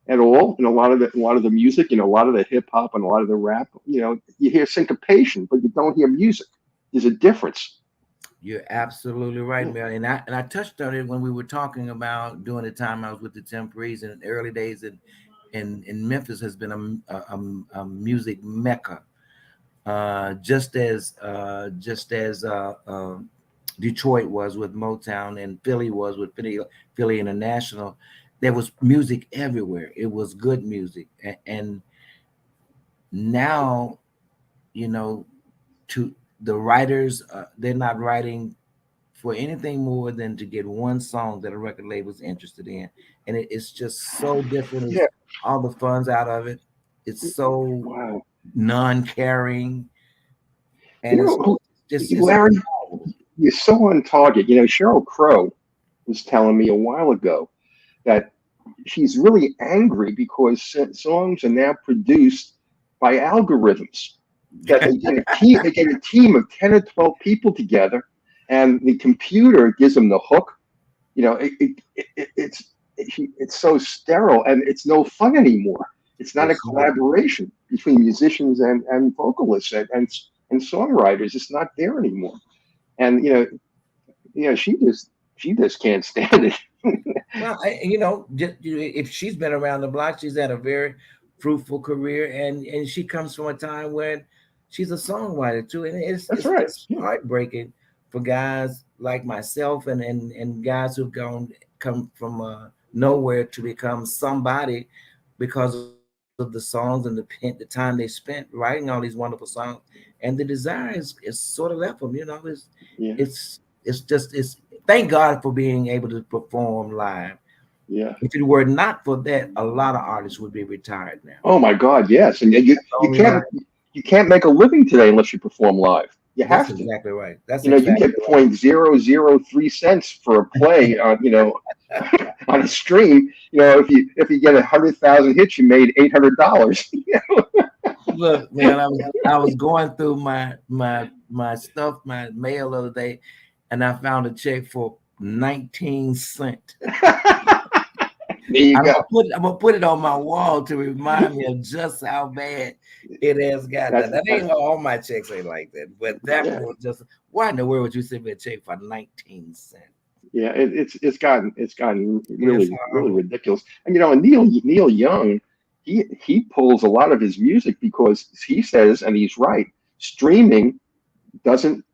[SPEAKER 1] at all in a lot of the music, a lot of the hip hop and a lot of the rap. You hear syncopation, but you don't hear music. There's a difference.
[SPEAKER 2] You're absolutely right,
[SPEAKER 1] Yeah.
[SPEAKER 2] Mel. And I touched on it when we were talking about during the time I was with the Temprees in the early days in Memphis has been a music mecca. Just as Detroit was with Motown and Philly was with Philly International, there was music everywhere. It was good music, and now you know to the writers, they're not writing for anything more than to get one song that a record label's interested in, and it's just so different. It's
[SPEAKER 1] Yeah.
[SPEAKER 2] all the funds out of it. It's so
[SPEAKER 1] Wow.
[SPEAKER 2] non-caring,
[SPEAKER 1] You
[SPEAKER 2] and it's
[SPEAKER 1] know, who-
[SPEAKER 2] just it's
[SPEAKER 1] Larry,
[SPEAKER 2] horrible.
[SPEAKER 1] you're so on target. Sheryl Crow was telling me a while ago that she's really angry because songs are now produced by algorithms. That they get a team of 10 or 12 people together, and the computer gives them the hook. It's so sterile, and it's no fun anymore. It's not a
[SPEAKER 2] It's horrible.
[SPEAKER 1] collaboration between musicians and vocalists and songwriters. It's not there anymore. And she just can't stand it.
[SPEAKER 2] Well, if she's been around the block, she's had a very fruitful career, and she comes from a time when she's a songwriter too, and it's
[SPEAKER 1] That's
[SPEAKER 2] it's
[SPEAKER 1] right.
[SPEAKER 2] just
[SPEAKER 1] Yeah.
[SPEAKER 2] heartbreaking for guys like myself and guys who've come from nowhere to become somebody because of the songs and the time they spent writing all these wonderful songs, and the desire is sort of left them.
[SPEAKER 1] Yeah.
[SPEAKER 2] It's thank God for being able to perform live.
[SPEAKER 1] Yeah.
[SPEAKER 2] If it were not for that, a lot of artists would be retired now.
[SPEAKER 1] Oh my God, yes. And you
[SPEAKER 2] That's the
[SPEAKER 1] you
[SPEAKER 2] only
[SPEAKER 1] can't
[SPEAKER 2] line.
[SPEAKER 1] you can't make a living today unless you perform live. You
[SPEAKER 2] That's
[SPEAKER 1] have to.
[SPEAKER 2] exactly right. That's
[SPEAKER 1] You
[SPEAKER 2] exactly
[SPEAKER 1] get 0.003 cents for a play on on a stream. If you get 100,000 hits, you made $800.
[SPEAKER 2] Look, man, I was going through my stuff, my mail the other day, and I found a check for 19 cents.
[SPEAKER 1] There you go.
[SPEAKER 2] I'm gonna put it on my wall to remind me of just how bad it has gotten. That ain't all my checks ain't like that, but that one was just. Why in the world would you send me a check for 19 cents?
[SPEAKER 1] Yeah, it's gotten really ridiculous. And and Neil Young, he pulls a lot of his music because he says, and he's right, streaming doesn't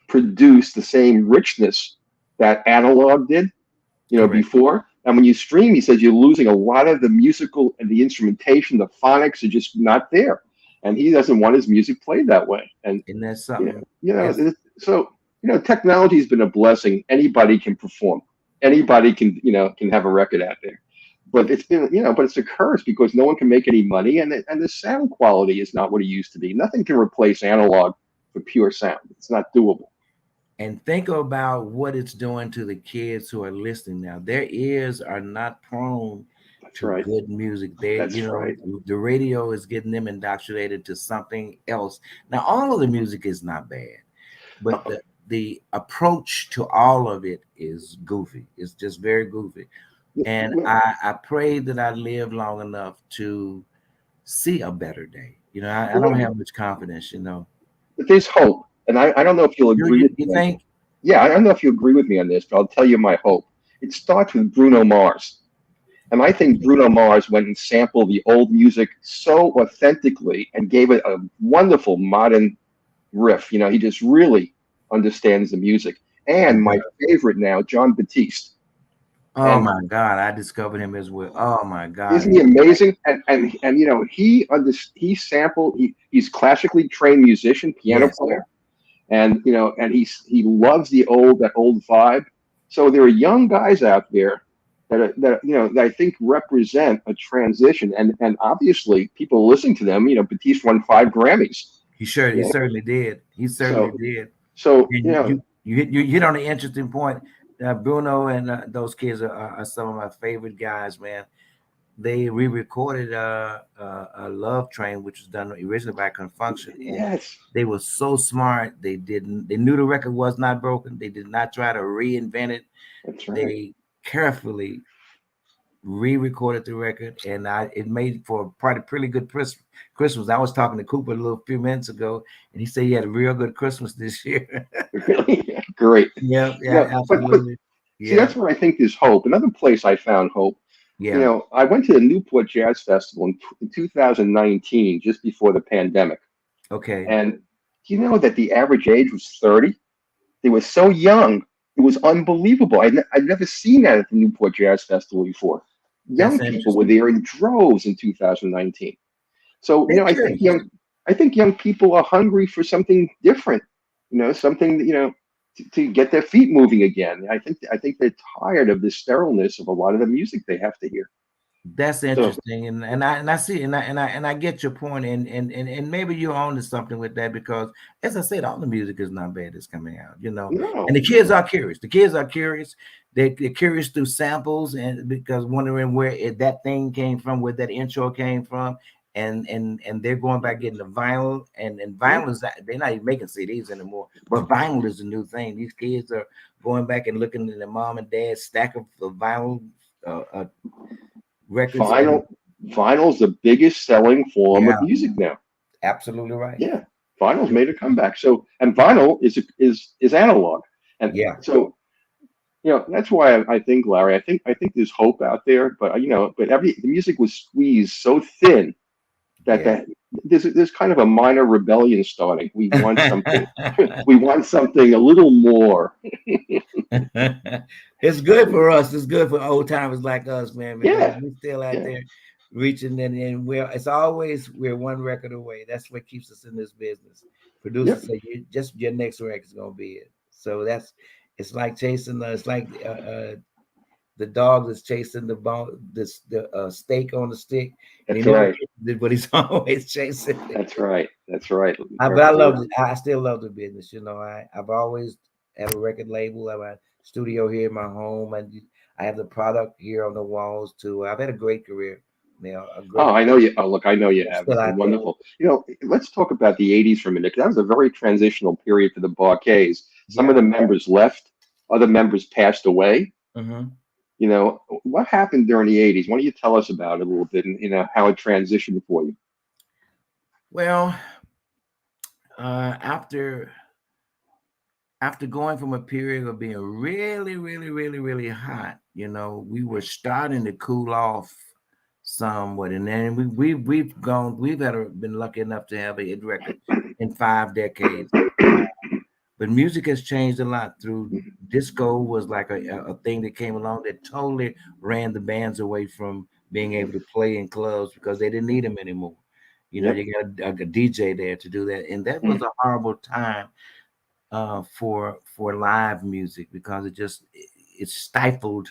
[SPEAKER 1] produce the same richness that analog did, before. And when you stream, he says you're losing a lot of the musical and the instrumentation, the phonics are just not there. And he doesn't want his music played that way. And
[SPEAKER 2] that's something.
[SPEAKER 1] So technology has been a blessing. Anybody can perform. Anybody can have a record out there. But it's been, but it's a curse because no one can make any money, and the sound quality is not what it used to be. Nothing can replace analog for pure sound. It's not doable.
[SPEAKER 2] And think about what it's doing to the kids who are listening now. Their ears are not prone to good music. The radio is getting them indoctrinated to something else. Now, all of the music is not bad, but the approach to all of it is goofy. It's just very goofy. And I pray that I live long enough to see a better day. I don't have much confidence,
[SPEAKER 1] But there's hope. And I don't know if you'll agree with me.
[SPEAKER 2] You think?
[SPEAKER 1] Yeah, I don't know if you agree with me on this, but I'll tell you my hope. It starts with Bruno Mars. And I think Bruno Mars went and sampled the old music so authentically and gave it a wonderful modern riff. He just really understands the music. And my favorite now, John Batiste.
[SPEAKER 2] Oh my God, I discovered him as well. Oh my God,
[SPEAKER 1] isn't he amazing? And he sampled. He's classically trained musician, piano player, and and he loves that old vibe. So there are young guys out there that I think represent a transition, and obviously people listening to them. Batiste won 5 Grammys.
[SPEAKER 2] He certainly did. He certainly did.
[SPEAKER 1] So
[SPEAKER 2] you hit on an interesting point. Bruno and those kids are some of my favorite guys, man. They re-recorded a Love Train, which was done originally by Confunction. And they were so smart. They knew the record was not broken. They did not try to reinvent it.
[SPEAKER 1] That's right.
[SPEAKER 2] They carefully re-recorded the record, and it made for a pretty good Christmas. I was talking to Cooper a few minutes ago, and he said he had a real good Christmas this year.
[SPEAKER 1] Really? Great.
[SPEAKER 2] Yeah, absolutely.
[SPEAKER 1] See, that's where I think there's hope. Another place I found hope.
[SPEAKER 2] Yeah.
[SPEAKER 1] I went to the Newport Jazz Festival in 2019, just before the pandemic.
[SPEAKER 2] Okay.
[SPEAKER 1] And that the average age was 30? They were so young. It was unbelievable. I'd never seen that at the Newport Jazz Festival before. Young people were there in droves in 2019. So, I think young people are hungry for something different, something, to get their feet moving again. I think they're tired of the sterileness of a lot of the music they have to hear.
[SPEAKER 2] That's interesting, and I see, and I get your point, and maybe you're on to something with that, because as I said, all the music is not bad that's coming out, and the kids are curious. They're curious through samples, and because wondering where that thing came from, where that intro came from, and they're going back getting the vinyl, and vinyl is, they're not even making CDs anymore, but vinyl is a new thing. These kids are going back and looking at their mom and dad's stack of vinyl records.
[SPEAKER 1] Vinyl's the biggest selling form of music now.
[SPEAKER 2] Absolutely right.
[SPEAKER 1] Yeah, vinyl's made a comeback. So, and vinyl is analog, and so that's why I think, Larry, I think there's hope out there, but the music was squeezed so thin that there's kind of a minor rebellion starting. We want something. We want something a little more.
[SPEAKER 2] It's good for us. It's good for old timers like us, man. We're still out there reaching, and we're one record away. That's what keeps us in this business. Producers say your next record is gonna be it. So it's like chasing. It's like the dog that's chasing the steak on the stick.
[SPEAKER 1] That's right.
[SPEAKER 2] But he's always chasing.
[SPEAKER 1] That's right.
[SPEAKER 2] But I love it. I still love the business. I've always had a record label. I have a studio here in my home, and I have the product here on the walls too. I've had a great career.
[SPEAKER 1] I know you. Oh, look, I know you have. It's wonderful. Let's talk about the '80s for a minute, because that was a very transitional period for the Bar-Kays. Some of the members left, other members passed away.
[SPEAKER 2] Mm-hmm.
[SPEAKER 1] You know, what happened during the '80s? Why don't you tell us about it a little bit, and how it transitioned for you?
[SPEAKER 2] Well, after going from a period of being really, really, really, really hot, we were starting to cool off somewhat, and then we've been lucky enough to have a hit record in 5 decades. But music has changed a lot. Through disco was like a thing that came along that totally ran the bands away from being able to play in clubs because they didn't need them anymore.
[SPEAKER 1] Yep.
[SPEAKER 2] You got a DJ there to do that, and that was a horrible time for live music because it stifled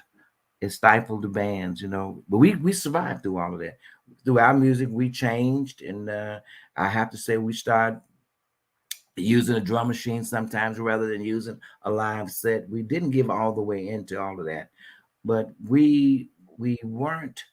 [SPEAKER 2] the bands. But we survived through all of that. Through our music, we changed, and I have to say we started using a drum machine sometimes rather than using a live set. We didn't give all the way into all of that, but we weren't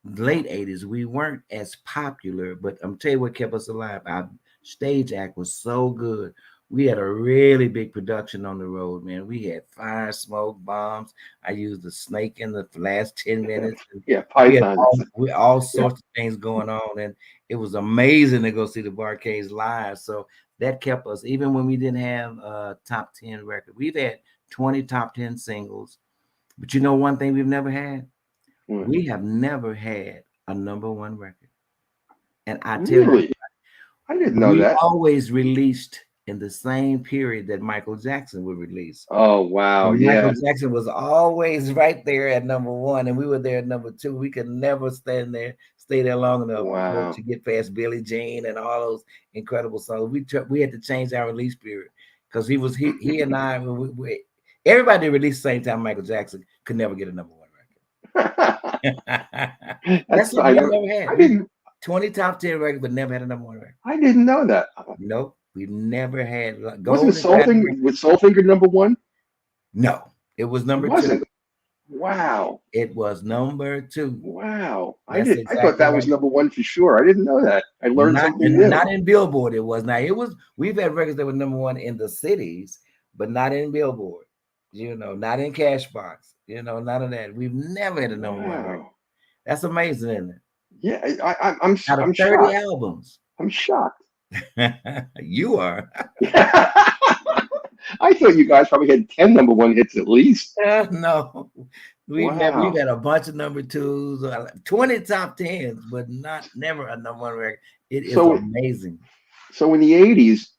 [SPEAKER 2] late 80s. We weren't as popular, but I'm tell you what kept us alive. Our stage act was so good. We had a really big production on the road, man. We had fire, smoke, bombs. I used the snake in the last 10 minutes. And
[SPEAKER 1] Yeah,
[SPEAKER 2] we had
[SPEAKER 1] Python.
[SPEAKER 2] all
[SPEAKER 1] Yeah.
[SPEAKER 2] sorts of things going on, and it was amazing to go see the Barcades live. So that kept us, even when we didn't have a top 10 record. We've had 20 top 10 singles, but one thing we've never had?
[SPEAKER 1] Mm.
[SPEAKER 2] We have never had a number one record. And I tell you,
[SPEAKER 1] Really? I didn't know
[SPEAKER 2] we
[SPEAKER 1] that.
[SPEAKER 2] always released in the same period that Michael Jackson would release.
[SPEAKER 1] Oh, wow.
[SPEAKER 2] And Michael
[SPEAKER 1] Yeah.
[SPEAKER 2] Jackson was always right there at number one, and we were there at number two. We could never stay there long enough
[SPEAKER 1] Wow.
[SPEAKER 2] to get past Billie Jean and all those incredible songs. We had to change our release period because he and I everybody released the same time. Michael Jackson could never get a number one record. That's
[SPEAKER 1] That's
[SPEAKER 2] what we
[SPEAKER 1] I
[SPEAKER 2] never had.
[SPEAKER 1] I
[SPEAKER 2] We
[SPEAKER 1] didn't
[SPEAKER 2] 20 top 10 records, but never had a number one record.
[SPEAKER 1] I didn't know that.
[SPEAKER 2] Nope, we never had
[SPEAKER 1] Wasn't
[SPEAKER 2] gold and platinum.
[SPEAKER 1] Soulfinger number one?
[SPEAKER 2] No, it was
[SPEAKER 1] It
[SPEAKER 2] number two.
[SPEAKER 1] wasn't. Wow.
[SPEAKER 2] It was number two.
[SPEAKER 1] Wow.
[SPEAKER 2] That's
[SPEAKER 1] I thought
[SPEAKER 2] exactly
[SPEAKER 1] that was
[SPEAKER 2] right.
[SPEAKER 1] number one for sure. I didn't know that. I learned
[SPEAKER 2] Not
[SPEAKER 1] something
[SPEAKER 2] and
[SPEAKER 1] new.
[SPEAKER 2] not in Billboard. It was now. It was. We've had records that were number one in the cities, but not in Billboard. Not in Cashbox. None of that. We've never had a number one record.
[SPEAKER 1] Wow.
[SPEAKER 2] That's amazing, isn't it?
[SPEAKER 1] Yeah,
[SPEAKER 2] Out
[SPEAKER 1] I'm
[SPEAKER 2] of 30
[SPEAKER 1] shocked.
[SPEAKER 2] albums,
[SPEAKER 1] I'm shocked.
[SPEAKER 2] you are.
[SPEAKER 1] I thought you guys probably had 10 number one hits at least.
[SPEAKER 2] No, we've
[SPEAKER 1] Wow.
[SPEAKER 2] had a bunch of number twos, 20 top tens, but never a number one record. It is
[SPEAKER 1] So
[SPEAKER 2] amazing.
[SPEAKER 1] so in the '80s,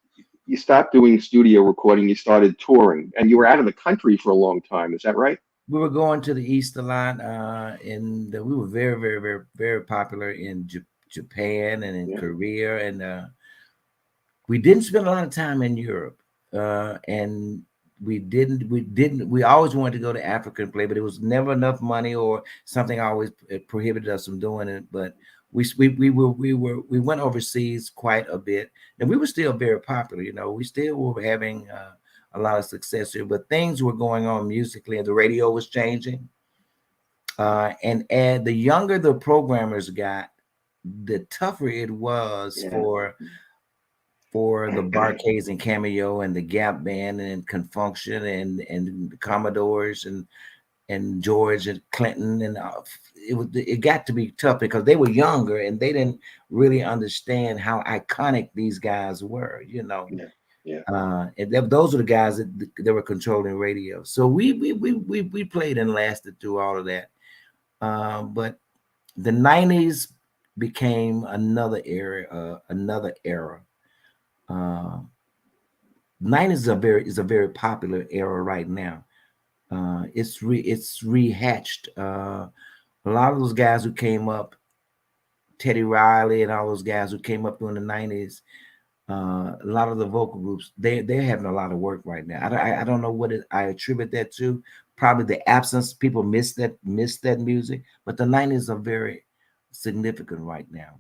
[SPEAKER 1] you stopped doing studio recording, you started touring, and you were out of the country for a long time. Is that right?
[SPEAKER 2] We were going to the East a lot, and we were very, very, very, very popular in Japan and in
[SPEAKER 1] Yeah.
[SPEAKER 2] Korea, and we didn't spend a lot of time in Europe, and we always wanted to go to Africa and play, but it was never enough money or something always prohibited us from doing it. But we went overseas quite a bit, and we were still very popular. We still were having a lot of success here, but things were going on musically, and the radio was changing. And the younger the programmers got, the tougher it was
[SPEAKER 1] Yeah.
[SPEAKER 2] for the Barcades and Cameo and the Gap Band and Confunction and the Commodores and George and Clinton, and it got to be tough because they were younger and they didn't really understand how iconic these guys were.
[SPEAKER 1] Yeah. Yeah.
[SPEAKER 2] And those are the guys that were controlling radio. So we played and lasted through all of that. But the '90s became another era. Uh, '90s is a very popular era right now. It's rehatched. A lot of those guys who came up, Teddy Riley and all those guys who came up during the '90s, a lot of the vocal groups, they're having a lot of work right now. I don't know what I attribute that to. Probably the absence. People miss that music, but the '90s are very significant right now.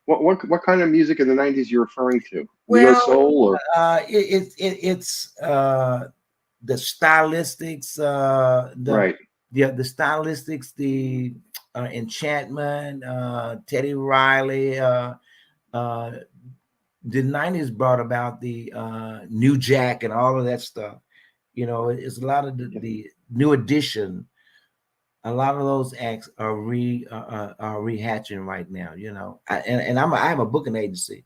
[SPEAKER 1] What kind of music in the '90s you're referring to? Neo
[SPEAKER 2] Well,
[SPEAKER 1] soul or
[SPEAKER 2] it's the stylistics,
[SPEAKER 1] right?
[SPEAKER 2] the stylistics, the enchantment, Teddy Riley. Uh, the '90s brought about the New Jack and all of that stuff. It's a lot of the new edition. a lot of those acts are rehatching right now. I have a booking agency,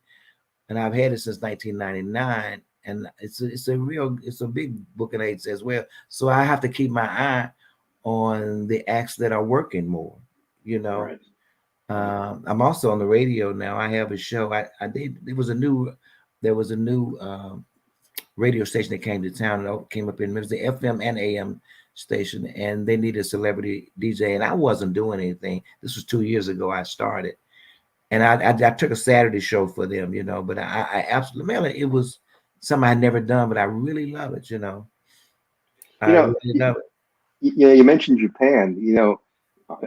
[SPEAKER 2] and I've had it since 1999, and it's a big booking agency as well. So I have to keep my eye on the acts that are working more. You know,
[SPEAKER 1] Right. Right.
[SPEAKER 2] I'm also on the radio now. I have a show. I did. There was a new radio station that came to town and came up in. It was the FM and AM station, and they needed a celebrity DJ, and I wasn't doing anything. This was 2 years ago. I started, and I took a Saturday show for them, But I absolutely, man, it was something I never done, but I really love it.
[SPEAKER 1] You
[SPEAKER 2] I
[SPEAKER 1] know,
[SPEAKER 2] really love it.
[SPEAKER 1] you mentioned Japan.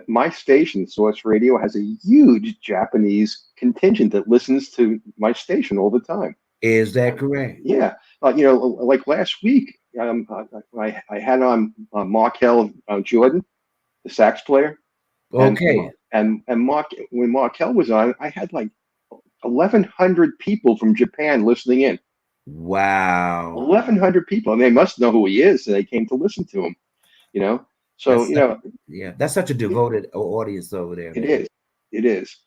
[SPEAKER 1] My station, Source Radio, has a huge Japanese contingent that listens to my station all the time.
[SPEAKER 2] Is that correct?
[SPEAKER 1] Yeah, like last week, I had on Markel Jordan, the sax player, and
[SPEAKER 2] Okay.
[SPEAKER 1] Mark when Markel was on, I had like 1,100 people from Japan listening in.
[SPEAKER 2] Wow.
[SPEAKER 1] 1,100 people, and they must know who he is, and they came to listen to him. You know, so
[SPEAKER 2] That's such, yeah, that's such a devoted audience over there,
[SPEAKER 1] it
[SPEAKER 2] man.
[SPEAKER 1] is. It is.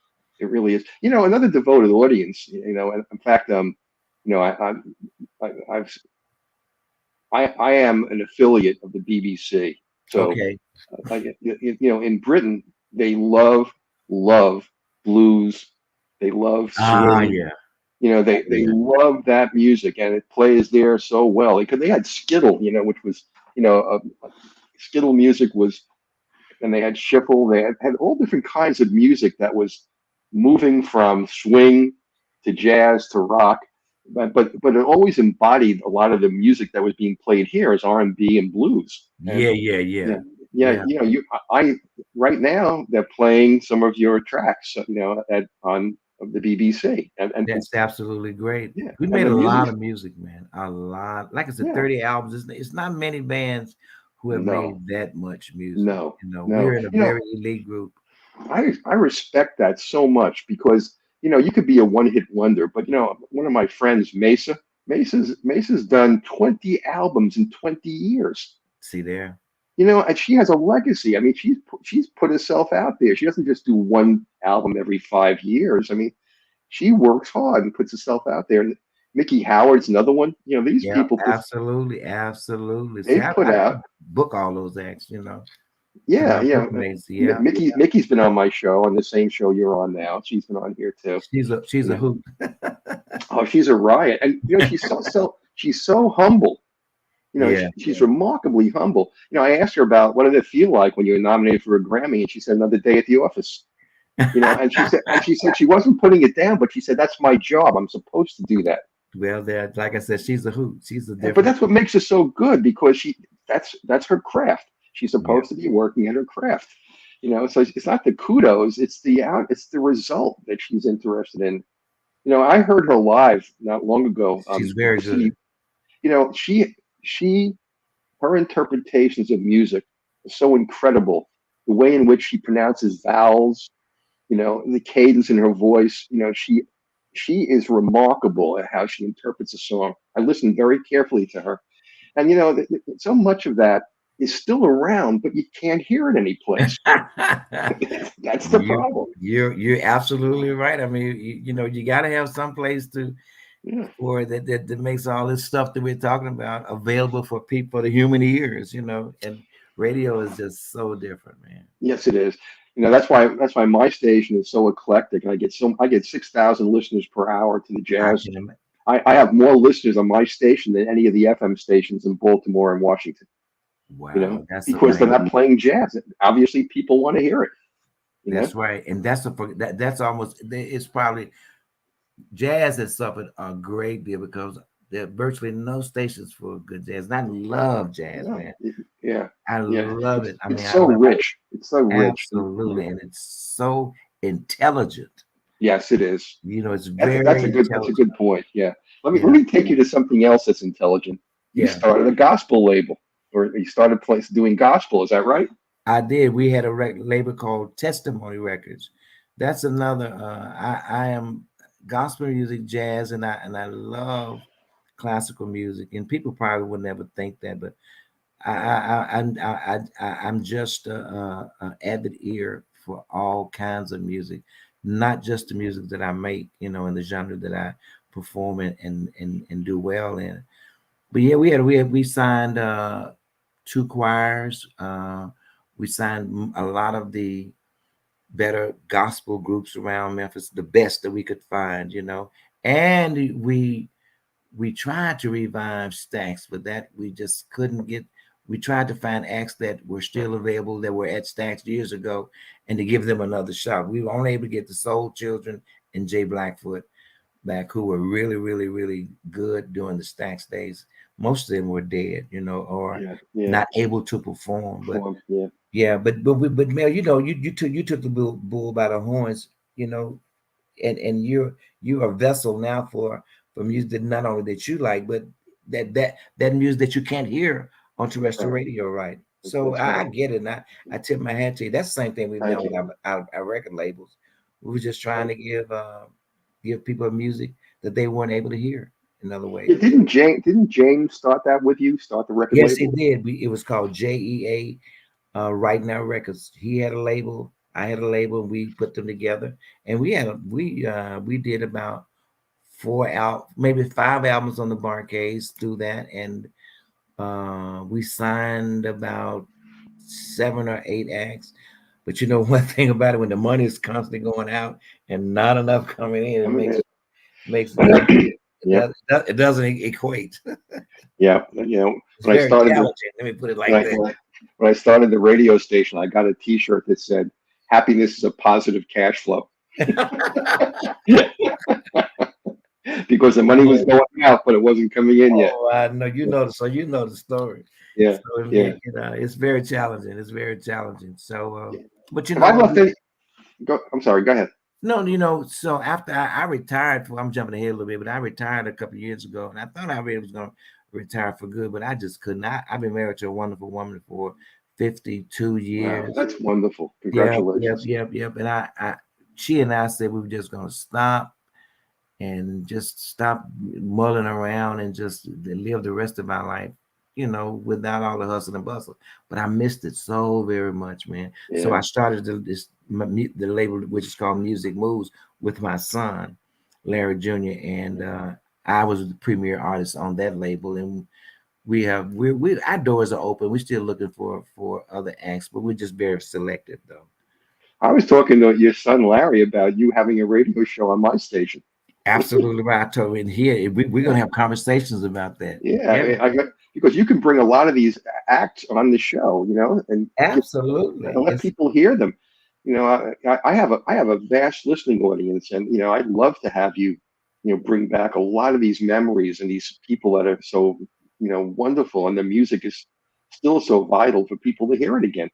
[SPEAKER 1] It really is. Another devoted audience. And in fact, I've I am an affiliate of the BBC. So,
[SPEAKER 2] Okay.
[SPEAKER 1] in Britain, they love blues. They love
[SPEAKER 2] Ah,
[SPEAKER 1] swing.
[SPEAKER 2] yeah.
[SPEAKER 1] They
[SPEAKER 2] Yeah.
[SPEAKER 1] love that music, and it plays there so well. Because they had Skittle, which was, Skittle music was, and they had Schiffel. They had all different kinds of music that was moving from swing to jazz to rock, but it always embodied a lot of the music that was being played here as R&B and blues. And
[SPEAKER 2] Yeah, yeah, yeah,
[SPEAKER 1] yeah, yeah,
[SPEAKER 2] yeah.
[SPEAKER 1] I right now they're playing some of your tracks, on the BBC, and
[SPEAKER 2] That's absolutely great.
[SPEAKER 1] yeah,
[SPEAKER 2] We
[SPEAKER 1] and
[SPEAKER 2] made
[SPEAKER 1] the
[SPEAKER 2] a lot
[SPEAKER 1] music,
[SPEAKER 2] of music, man. A lot. Like I said,
[SPEAKER 1] yeah,
[SPEAKER 2] 30 albums. It's not many bands who have
[SPEAKER 1] no,
[SPEAKER 2] made that much music.
[SPEAKER 1] no, no.
[SPEAKER 2] We're in a very elite group.
[SPEAKER 1] I respect that so much because you could be a one-hit wonder, but one of my friends, Mesa's done 20 albums in 20 years.
[SPEAKER 2] See there?
[SPEAKER 1] And she has a legacy. I mean, she's put herself out there. She doesn't just do one album every 5 years. I mean, she works hard and puts herself out there. And Mickey Howard's another one. These
[SPEAKER 2] Yeah,
[SPEAKER 1] people
[SPEAKER 2] absolutely, absolutely. See,
[SPEAKER 1] they
[SPEAKER 2] I,
[SPEAKER 1] put
[SPEAKER 2] I
[SPEAKER 1] out.
[SPEAKER 2] book all those acts, to
[SPEAKER 1] Yeah,
[SPEAKER 2] my
[SPEAKER 1] yeah.
[SPEAKER 2] booking agency. Yeah,
[SPEAKER 1] Mickey's been on my show, on the same show you're on now. She's been on here too.
[SPEAKER 2] she's a
[SPEAKER 1] Yeah.
[SPEAKER 2] hoot.
[SPEAKER 1] Oh, she's a riot, and she's so humble.
[SPEAKER 2] Yeah.
[SPEAKER 1] She's remarkably humble. I asked her about what did it feel like when you were nominated for a Grammy, and she said another day at the office. And she said she wasn't putting it down, but she said that's my job. I'm supposed to do that.
[SPEAKER 2] Well, there, like I said, she's a hoot. She's a
[SPEAKER 1] But
[SPEAKER 2] different.
[SPEAKER 1] that's what makes her so good because that's her craft. She's
[SPEAKER 2] Yeah.
[SPEAKER 1] supposed to be working at her craft. So it's not the kudos, it's the result that she's interested in. I heard her live not long ago.
[SPEAKER 2] She's very
[SPEAKER 1] She,
[SPEAKER 2] good.
[SPEAKER 1] she her interpretations of music are so incredible. The way in which she pronounces vowels, the cadence in her voice, she is remarkable at how she interprets a song. I listen very carefully to her, and so much of that is still around, but you can't hear it any place. That's the
[SPEAKER 2] you
[SPEAKER 1] problem.
[SPEAKER 2] you're absolutely right. I mean, you got to have some place to
[SPEAKER 1] Yeah.
[SPEAKER 2] for that makes all this stuff that we're talking about available for people, for the human ears. And radio is just so different, man.
[SPEAKER 1] Yes, it is. That's why my station is so eclectic, and I get 6,000 listeners per hour to the
[SPEAKER 2] I
[SPEAKER 1] jazz.
[SPEAKER 2] can
[SPEAKER 1] I have more listeners on my station than any of the FM stations in Baltimore and Washington.
[SPEAKER 2] Wow, that's
[SPEAKER 1] Because they're
[SPEAKER 2] amazing.
[SPEAKER 1] not playing jazz. Obviously, people want to hear it. You know.
[SPEAKER 2] That's right, and that's almost it's probably jazz has suffered a great deal because there are virtually no stations for good jazz. And I love jazz,
[SPEAKER 1] Yeah,
[SPEAKER 2] man.
[SPEAKER 1] yeah,
[SPEAKER 2] I
[SPEAKER 1] yeah.
[SPEAKER 2] love
[SPEAKER 1] It's
[SPEAKER 2] it. I
[SPEAKER 1] it's
[SPEAKER 2] mean, I
[SPEAKER 1] so
[SPEAKER 2] love
[SPEAKER 1] rich. It's so rich.
[SPEAKER 2] absolutely, and it's so intelligent.
[SPEAKER 1] Yes, it is.
[SPEAKER 2] It's
[SPEAKER 1] That's
[SPEAKER 2] very
[SPEAKER 1] a
[SPEAKER 2] intelligent.
[SPEAKER 1] good point. Yeah. Let
[SPEAKER 2] Yeah,
[SPEAKER 1] me take you to something else that's intelligent. You
[SPEAKER 2] yeah.
[SPEAKER 1] started a gospel label, or you started doing gospel. Is that right?
[SPEAKER 2] I did. We had a label called Testimony Records. That's another. I am gospel music, jazz, and I love classical music. And people probably would never think that, but I'm just a avid ear for all kinds of music, not just the music that I make, in the genre that I perform and do well in. But yeah, we signed two choirs. We signed a lot of the better gospel groups around Memphis, the best that we could find. And we tried to revive Stax, but that we just couldn't get. We tried to find acts that were still available that were at Stax years ago, and to give them another shot. We were only able to get the Soul Children and Jay Blackfoot back, who were really, really, really good during the Stax days. Most of them were dead, or
[SPEAKER 1] Yeah, yeah,
[SPEAKER 2] not able to perform. But
[SPEAKER 1] yeah.
[SPEAKER 2] yeah, but Mel, you took the bull by the horns, and you're a vessel now for music that not only that you like, but that music that you can't hear on
[SPEAKER 1] That's
[SPEAKER 2] terrestrial
[SPEAKER 1] right.
[SPEAKER 2] radio, right? So
[SPEAKER 1] That's
[SPEAKER 2] I
[SPEAKER 1] right.
[SPEAKER 2] get it, and I tip my hat to you. That's the same thing we've
[SPEAKER 1] Thank
[SPEAKER 2] done with
[SPEAKER 1] you.
[SPEAKER 2] our record labels. We were just trying
[SPEAKER 1] Thank
[SPEAKER 2] to give people music that they weren't able to hear in other
[SPEAKER 1] you.
[SPEAKER 2] ways.
[SPEAKER 1] Yeah, didn't James start that with you? Start the record
[SPEAKER 2] Yes, it
[SPEAKER 1] label?
[SPEAKER 2] did. It was called JEA, Right Now Records. He had a label, I had a label, and we put them together. And we did about maybe 5 albums on the Barcades through that, and we signed about 7 or 8 acts. But one thing about it, when the money is constantly going out and not enough coming in,
[SPEAKER 1] I
[SPEAKER 2] it
[SPEAKER 1] mean,
[SPEAKER 2] makes it doesn't it,
[SPEAKER 1] yeah,
[SPEAKER 2] does, it doesn't equate.
[SPEAKER 1] yeah.
[SPEAKER 2] It's
[SPEAKER 1] When I
[SPEAKER 2] very
[SPEAKER 1] started the
[SPEAKER 2] challenging. Let me put it
[SPEAKER 1] when
[SPEAKER 2] like
[SPEAKER 1] I
[SPEAKER 2] that.
[SPEAKER 1] when I, when I started the radio station, I got a T-shirt that said, "Happiness is a positive cash flow," because the money was
[SPEAKER 2] Yeah.
[SPEAKER 1] going out, but it wasn't coming in yet.
[SPEAKER 2] Oh, I know so you know the story.
[SPEAKER 1] Yeah,
[SPEAKER 2] So I
[SPEAKER 1] yeah.
[SPEAKER 2] mean, it's very challenging. It's very challenging. So,
[SPEAKER 1] Yeah.
[SPEAKER 2] but
[SPEAKER 1] Have I left any? Go. I'm sorry. Go ahead.
[SPEAKER 2] no, so after I retired, I'm jumping ahead a little bit, but I retired a couple of years ago, and I thought I really was going to retire for good, but I just couldn't. I've been married to a wonderful woman for 52
[SPEAKER 1] Wow,
[SPEAKER 2] years.
[SPEAKER 1] that's wonderful.
[SPEAKER 2] Yep, yep,
[SPEAKER 1] Congratulations.
[SPEAKER 2] yep, yep. And she and I said we were just going to stop and just stop mulling around and just live the rest of my life, without all the hustle and bustle. But I missed it so very much, man. So
[SPEAKER 1] Yeah.
[SPEAKER 2] I started the label, which is called Music Moves, with my son, Larry Jr., and I was the premier artist on that label. And our doors are open. We're still looking for other acts, but we're just very selective, though.
[SPEAKER 1] I was talking to your son Larry about you having a radio show on my station.
[SPEAKER 2] Absolutely right. I told him here we're gonna have conversations about that.
[SPEAKER 1] Yeah,
[SPEAKER 2] Yeah,
[SPEAKER 1] I got because you can bring a lot of these acts on the show, and get
[SPEAKER 2] absolutely.
[SPEAKER 1] and let
[SPEAKER 2] It's
[SPEAKER 1] people hear them. I have a vast listening audience, and I'd love to have you, bring back a lot of these memories and these people that are so, wonderful, and the music is still so vital for people to hear it again.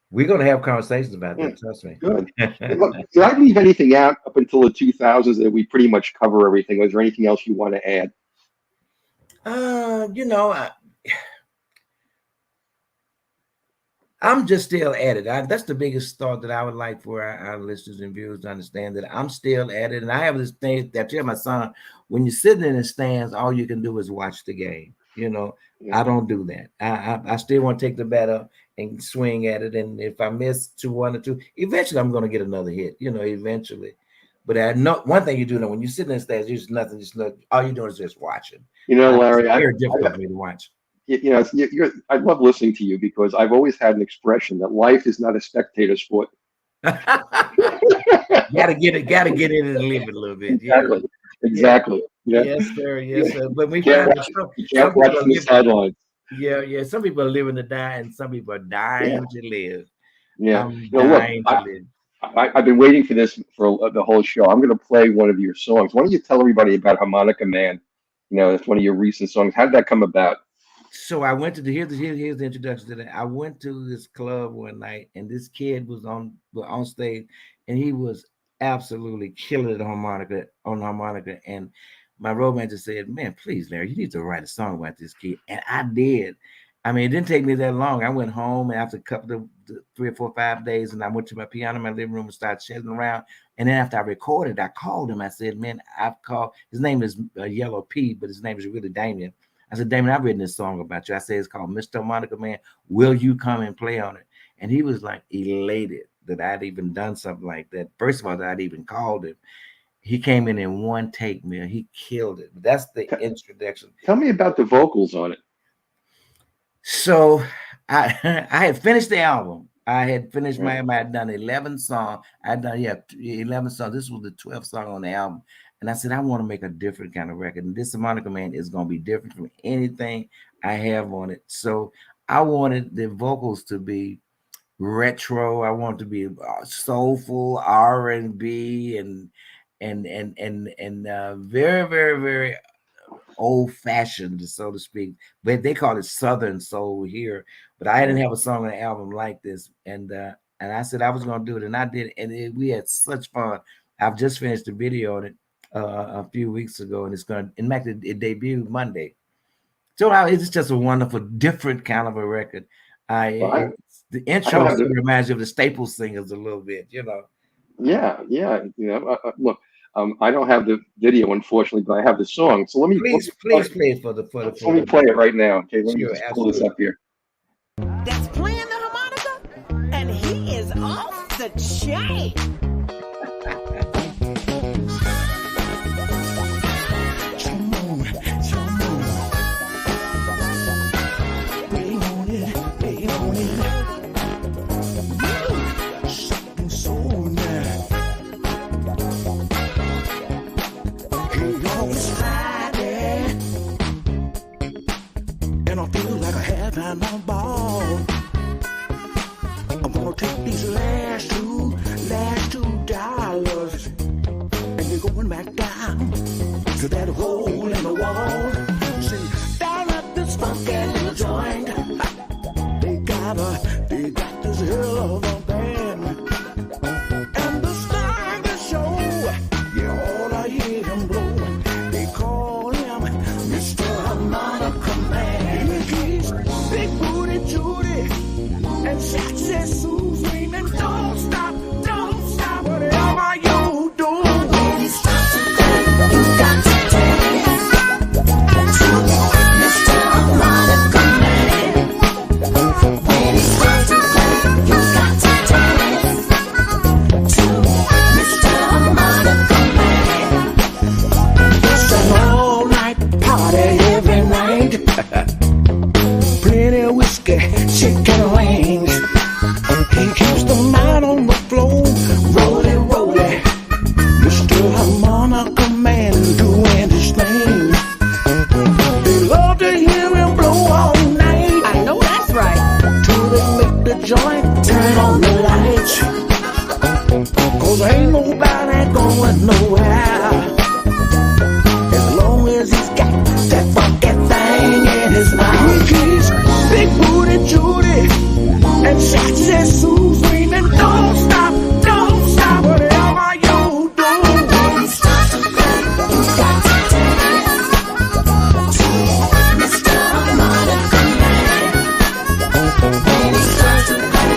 [SPEAKER 2] we're gonna have conversations about
[SPEAKER 1] Yeah,
[SPEAKER 2] that. Trust me.
[SPEAKER 1] good. And look, did I leave anything out up until the 2000s that we pretty much cover everything? Was there anything else you want to add?
[SPEAKER 2] uh, you know, I, I'm just still at it. That's the biggest thought that I would like for our listeners and viewers to understand, that I'm still at it. And I have this thing that I tell my son: when you're sitting in the stands, all you can do is watch the game.
[SPEAKER 1] Yeah.
[SPEAKER 2] I don't do that. I still want to take the bat up and swing at it. And if I miss 1 or 2, eventually I'm going to get another hit. Eventually. But I know one thing you do know: when you sit in the stands, there's nothing. Just nothing. All you're doing is just watching. It's
[SPEAKER 1] Larry,
[SPEAKER 2] very difficult for me to watch.
[SPEAKER 1] I love listening to you because I've always had an expression that life is not a spectator sport.
[SPEAKER 2] Gotta get in and live it a little bit. Yeah.
[SPEAKER 1] Exactly.
[SPEAKER 2] Yeah.
[SPEAKER 1] Exactly. Yeah.
[SPEAKER 2] Yes, sir. Yes,
[SPEAKER 1] You
[SPEAKER 2] sir. But we
[SPEAKER 1] can't
[SPEAKER 2] find that
[SPEAKER 1] watch. You can't
[SPEAKER 2] some
[SPEAKER 1] watch
[SPEAKER 2] people are
[SPEAKER 1] from the
[SPEAKER 2] living.
[SPEAKER 1] sidelines.
[SPEAKER 2] Yeah, yeah. Some people are living to die, and some people are
[SPEAKER 1] Yeah.
[SPEAKER 2] dying to live.
[SPEAKER 1] Yeah.
[SPEAKER 2] I'm
[SPEAKER 1] Look,
[SPEAKER 2] dying to live.
[SPEAKER 1] I've been waiting for this for the whole show. I'm going to play one of your songs. Why don't you tell everybody about Harmonica Man? It's one of your recent songs. How did that come about?
[SPEAKER 2] So I went to here's the introduction to that. I went to this club one night, and this kid was on stage, and he was absolutely killing it on harmonica. And my road manager said, "Man, please, Larry, you need to write a song about this kid." And I did. I mean, it didn't take me that long. I went home after a couple of 3 or 4, 5 days, and I went to my piano in my living room and started shedding around. And then after I recorded, I called him. I said, "Man, I've called." His name is Yellow P, but his name is really Damien. I said, Damon, I've written this song about you. I said, it's called Mr. Monica Man. Will you come and play on it? And he was like elated that I'd even done something like that. First of all, that I'd even called him. He came in one take, man. He killed it. That's the introduction.
[SPEAKER 1] Tell me about the vocals on it.
[SPEAKER 2] So I had finished the album. I had finished I had done 11 songs. I had done 11 songs. This was the 12th song on the album. And I said, I want to make a different kind of record. And this Monica Man is going to be different from anything I have on it. So I wanted the vocals to be retro. I wanted to be soulful, R&B, and very, very, very old-fashioned, so to speak. But they call it Southern Soul here. But I didn't have a song on the album like this. And I said I was going to do it, and I did. And we had such fun. I've just finished the video on it a few weeks ago, and it's going to, in fact, it debuted Monday. So it's just a wonderful, different kind of a record. The intro reminds you of the Staples Singers a little bit, you know.
[SPEAKER 1] Yeah. Look, I don't have the video, unfortunately, but I have the song. So let me
[SPEAKER 2] please play it for the.
[SPEAKER 1] Let me play it right now. Okay, let me just pull this up here.
[SPEAKER 3] That's playing the harmonica, and he is off the chain.
[SPEAKER 4] I'm gonna take these last $2 and they're going back down to that hole in the wall. See, down at this funky little joint, they got this hell of a band, and the star the show, yeah, all I hear him blow. They call him Mr. Harmonica Man. He's big booty Judy and sexy Susie, and don't stop, whatever you do. When he starts to play, you got to dance to Mr. Harmonica Man. When he starts to play, you got to dance to Mr. Harmonica Man. It's an all-night party every night. Plenty of whiskey, chicken wings. He keeps the night on the floor, rolling. Mr. Harmonica Man doing his thing. They love to hear him blow all night.
[SPEAKER 3] I know that's right.
[SPEAKER 4] Till they make the joint turn on the lights. 'Cause ain't nobody going nowhere as long as he's got that funky thing in his mouth. He's big booty Judy and sexy Susie, and don't stop, whatever you do. When he starts to play, you got to dance to Mr. Harmonica Man. When he starts to play,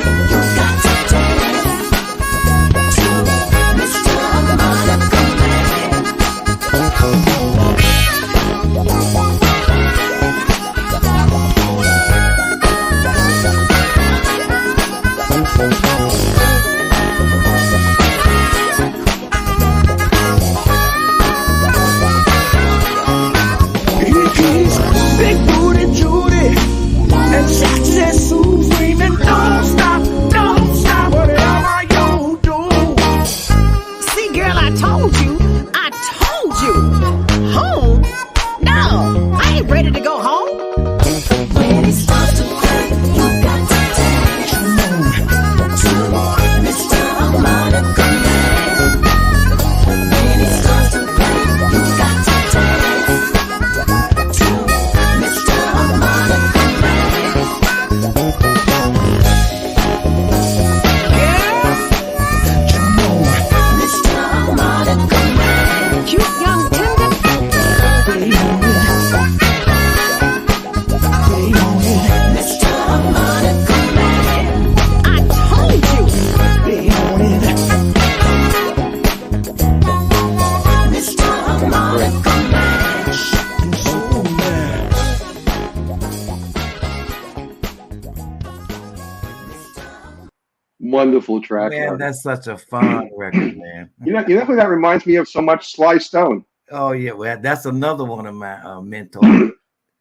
[SPEAKER 1] Wonderful track,
[SPEAKER 2] Man,
[SPEAKER 1] Larry.
[SPEAKER 2] that's such a fun record, man.
[SPEAKER 1] You know who that reminds me of so much? Sly Stone.
[SPEAKER 2] Oh yeah, well, that's another one of my mentors.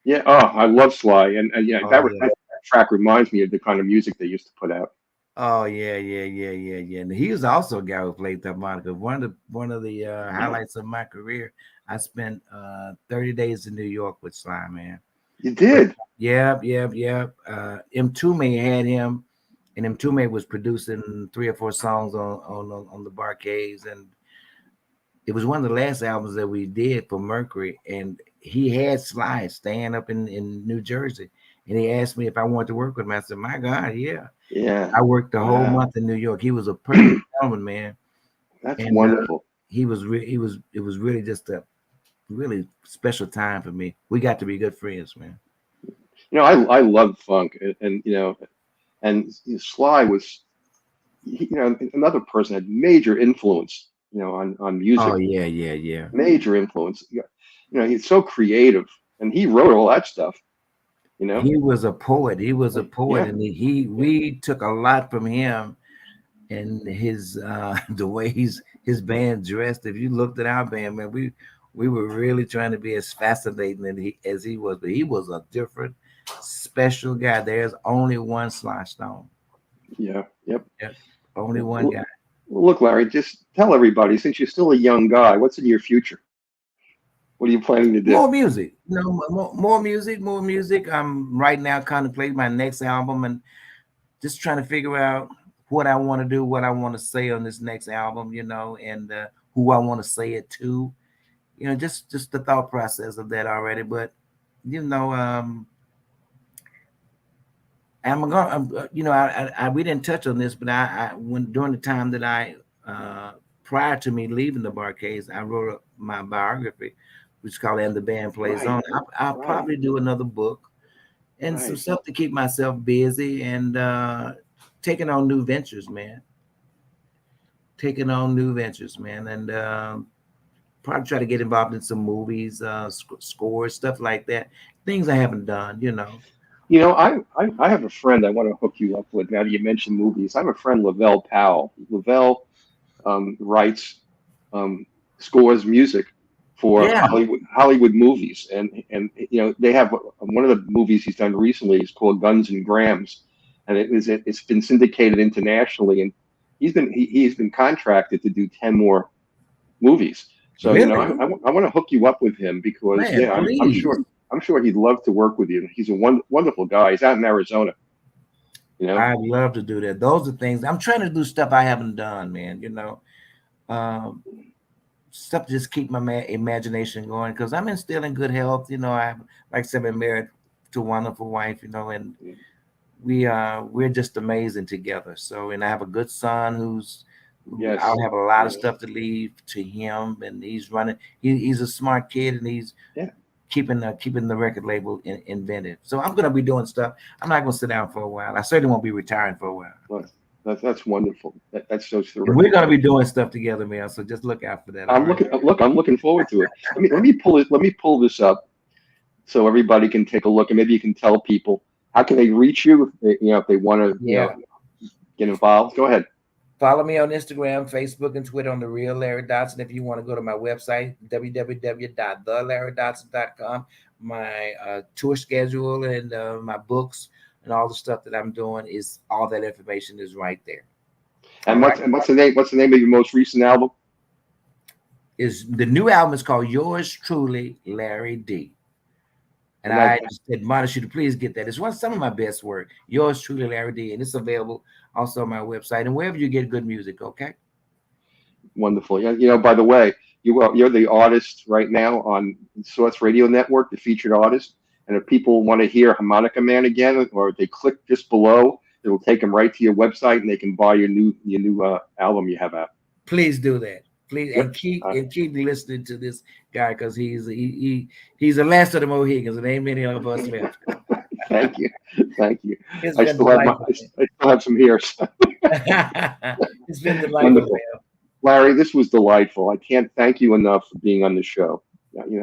[SPEAKER 1] Yeah. Oh, I love Sly, and yeah,
[SPEAKER 2] Oh yeah.
[SPEAKER 1] that track reminds me of the kind of music they used to put out.
[SPEAKER 2] Oh yeah. And he was also a guy who played the harmonica. One of the highlights of my career, I spent 30 days in New York with Sly, man.
[SPEAKER 1] You did.
[SPEAKER 2] Yep. M2 had him, and M2 was producing 3 or 4 songs on the Barcades, and it was one of the last albums that we did for Mercury, and he had Sly staying up in New Jersey, and he asked me if I wanted to work with him. I said, "My God, yeah."
[SPEAKER 1] Yeah.
[SPEAKER 2] I worked the whole month in New York. He was a perfect gentleman, man.
[SPEAKER 1] That's
[SPEAKER 2] And
[SPEAKER 1] wonderful.
[SPEAKER 2] it was really just a really special time for me. We got to be good friends, man.
[SPEAKER 1] You know, I love funk, and you know, and Sly was, you know, another person had major influence, you know, on music.
[SPEAKER 2] Oh yeah.
[SPEAKER 1] Major influence. You know, he's so creative, and he wrote all that stuff. You know.
[SPEAKER 2] He was a poet. He was a poet,
[SPEAKER 1] Yeah.
[SPEAKER 2] and we took a lot from him and his the way his band dressed. If you looked at our band, man, we were really trying to be as fascinating as he was, but he was a different, special guy. There's only one Sly Stone.
[SPEAKER 1] Yeah. Yep.
[SPEAKER 2] Yep. Only one guy.
[SPEAKER 1] Well, look, Larry, just tell everybody, since you're still a young guy, what's in your future? What are you planning to do?
[SPEAKER 2] More music, more music. I'm right now contemplating my next album and just trying to figure out what I want to do, what I want to say on this next album, and who I want to say it to, just the thought process of that already. But we didn't touch on this, but when during the time that prior to me leaving the Barcades, I wrote my biography, which is called "And the Band Plays On." I'll probably do another book and some stuff to keep myself busy and taking on new ventures, man. And probably try to get involved in some movies, scores, stuff like that. Things I haven't done,
[SPEAKER 1] You know, I have a friend I want to hook you up with. Now that you mentioned movies, I have a friend, Lavelle Powell. Lavelle writes, scores music for Hollywood movies, and they have one of the movies he's done recently is called Guns and Grams, and it's been syndicated internationally, and he's been contracted to do 10 more movies. So
[SPEAKER 2] really?
[SPEAKER 1] I want to hook you up with him because I'm sure he'd love to work with you. He's a wonderful guy. He's out in Arizona.
[SPEAKER 2] I'd love to do that. Those are things I'm trying to do. Stuff I haven't done, man. Stuff to just keep my imagination going because I'm still in good health. I like I said, been married to a wonderful wife. And we're just amazing together. So, and I have a good son I'll have a lot of stuff to leave to him, and he's running. He's a smart kid, and he's keeping the record label invented. So I'm gonna be doing stuff. I'm not gonna sit down for a while. I certainly won't be retiring for a while.
[SPEAKER 1] Well, that's wonderful. That's so terrific.
[SPEAKER 2] And we're gonna be doing stuff together, man. So just look out for that.
[SPEAKER 1] I'm looking forward to it. Let me pull this up so everybody can take a look, and maybe you can tell people how can they reach you if they want to get involved. Go ahead.
[SPEAKER 2] Follow me on Instagram, Facebook, and Twitter on The Real Larry Dodson. If you want to go to my website, www.thelarrydodson.com, my tour schedule and my books and all the stuff that I'm doing is all that information is right there.
[SPEAKER 1] And what's the name? What's the name of your most recent album?
[SPEAKER 2] The new album is called Yours Truly, Larry D. And I admonish you to please get that. It's some of my best work. Yours Truly, Larry D. And it's available also on my website and wherever you get good music, okay?
[SPEAKER 1] Wonderful. Yeah, by the way, you're the artist right now on Source Radio Network, the featured artist. And if people want to hear Harmonica Man again, or if they click just below, it will take them right to your website and they can buy your new album you have out.
[SPEAKER 2] Please do that. Please, and keep listening to this guy because he's the last of the Mohicans, and ain't many of us left.
[SPEAKER 1] Thank you. I still have some hairs.
[SPEAKER 2] It's been delightful.
[SPEAKER 1] Larry, this was delightful. I can't thank you enough for being on the show.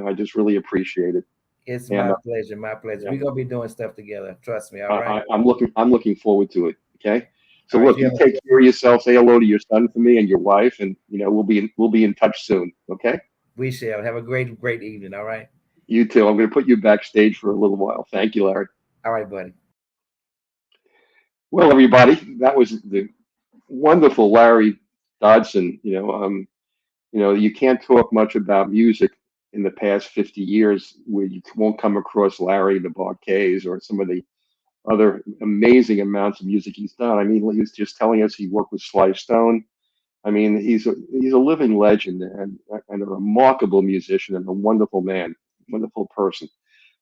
[SPEAKER 1] I just really appreciate it.
[SPEAKER 2] It's my pleasure. My pleasure. We're gonna be doing stuff together. Trust me. All right.
[SPEAKER 1] I'm looking forward to it. Okay. So
[SPEAKER 2] All right,
[SPEAKER 1] look,
[SPEAKER 2] you
[SPEAKER 1] you
[SPEAKER 2] have
[SPEAKER 1] take care of yourself. Say hello to your son for me and your wife, and we'll be in touch soon. Okay.
[SPEAKER 2] we shall have a great evening. All right.
[SPEAKER 1] You too. I'm going to put you backstage for a little while. Thank you, Larry.
[SPEAKER 2] All right, buddy.
[SPEAKER 1] Well, everybody, that was the wonderful Larry Dodson. You can't talk much about music in the past 50 years where you won't come across Larry the Barkays or some of the other amazing amounts of music he's done. I mean, he was just telling us he worked with Sly Stone. I mean, he's a living legend and a remarkable musician and a wonderful man, wonderful person.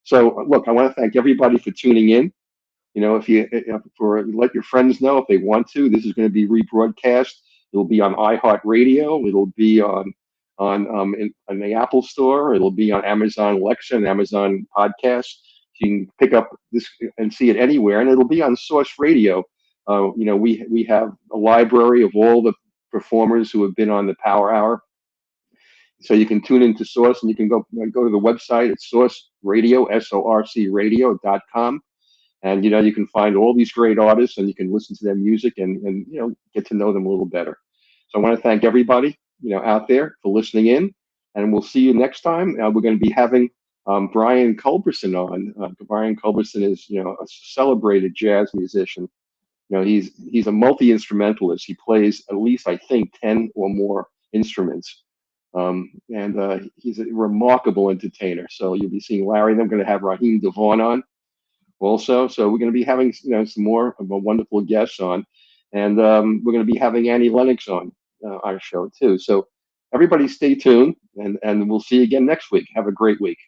[SPEAKER 1] So, look, I want to thank everybody for tuning in. If let your friends know if they want to. This is going to be rebroadcast. It'll be on iHeartRadio. It'll be on the Apple Store. It'll be on Amazon Alexa and Amazon Podcast. You can pick up this and see it anywhere, and it'll be on Source Radio. We have a library of all the performers who have been on the Power Hour, so you can tune into Source, and you can go to the website. It's Source Radio, SORCRadio.com. And you can find all these great artists, and you can listen to their music and get to know them a little better. So I want to thank everybody out there for listening in, and we'll see you next time. We're going to be having Brian Culberson on. Brian Culberson is a celebrated jazz musician. He's a multi-instrumentalist. He plays at least, I think, 10 or more instruments. And he's a remarkable entertainer. So you'll be seeing Larry. And I'm going to have Raheem Devon on also. So we're going to be having some more of a wonderful guests on, and we're going to be having Annie Lennox on our show too. So everybody stay tuned, and we'll see you again next week. Have a great week.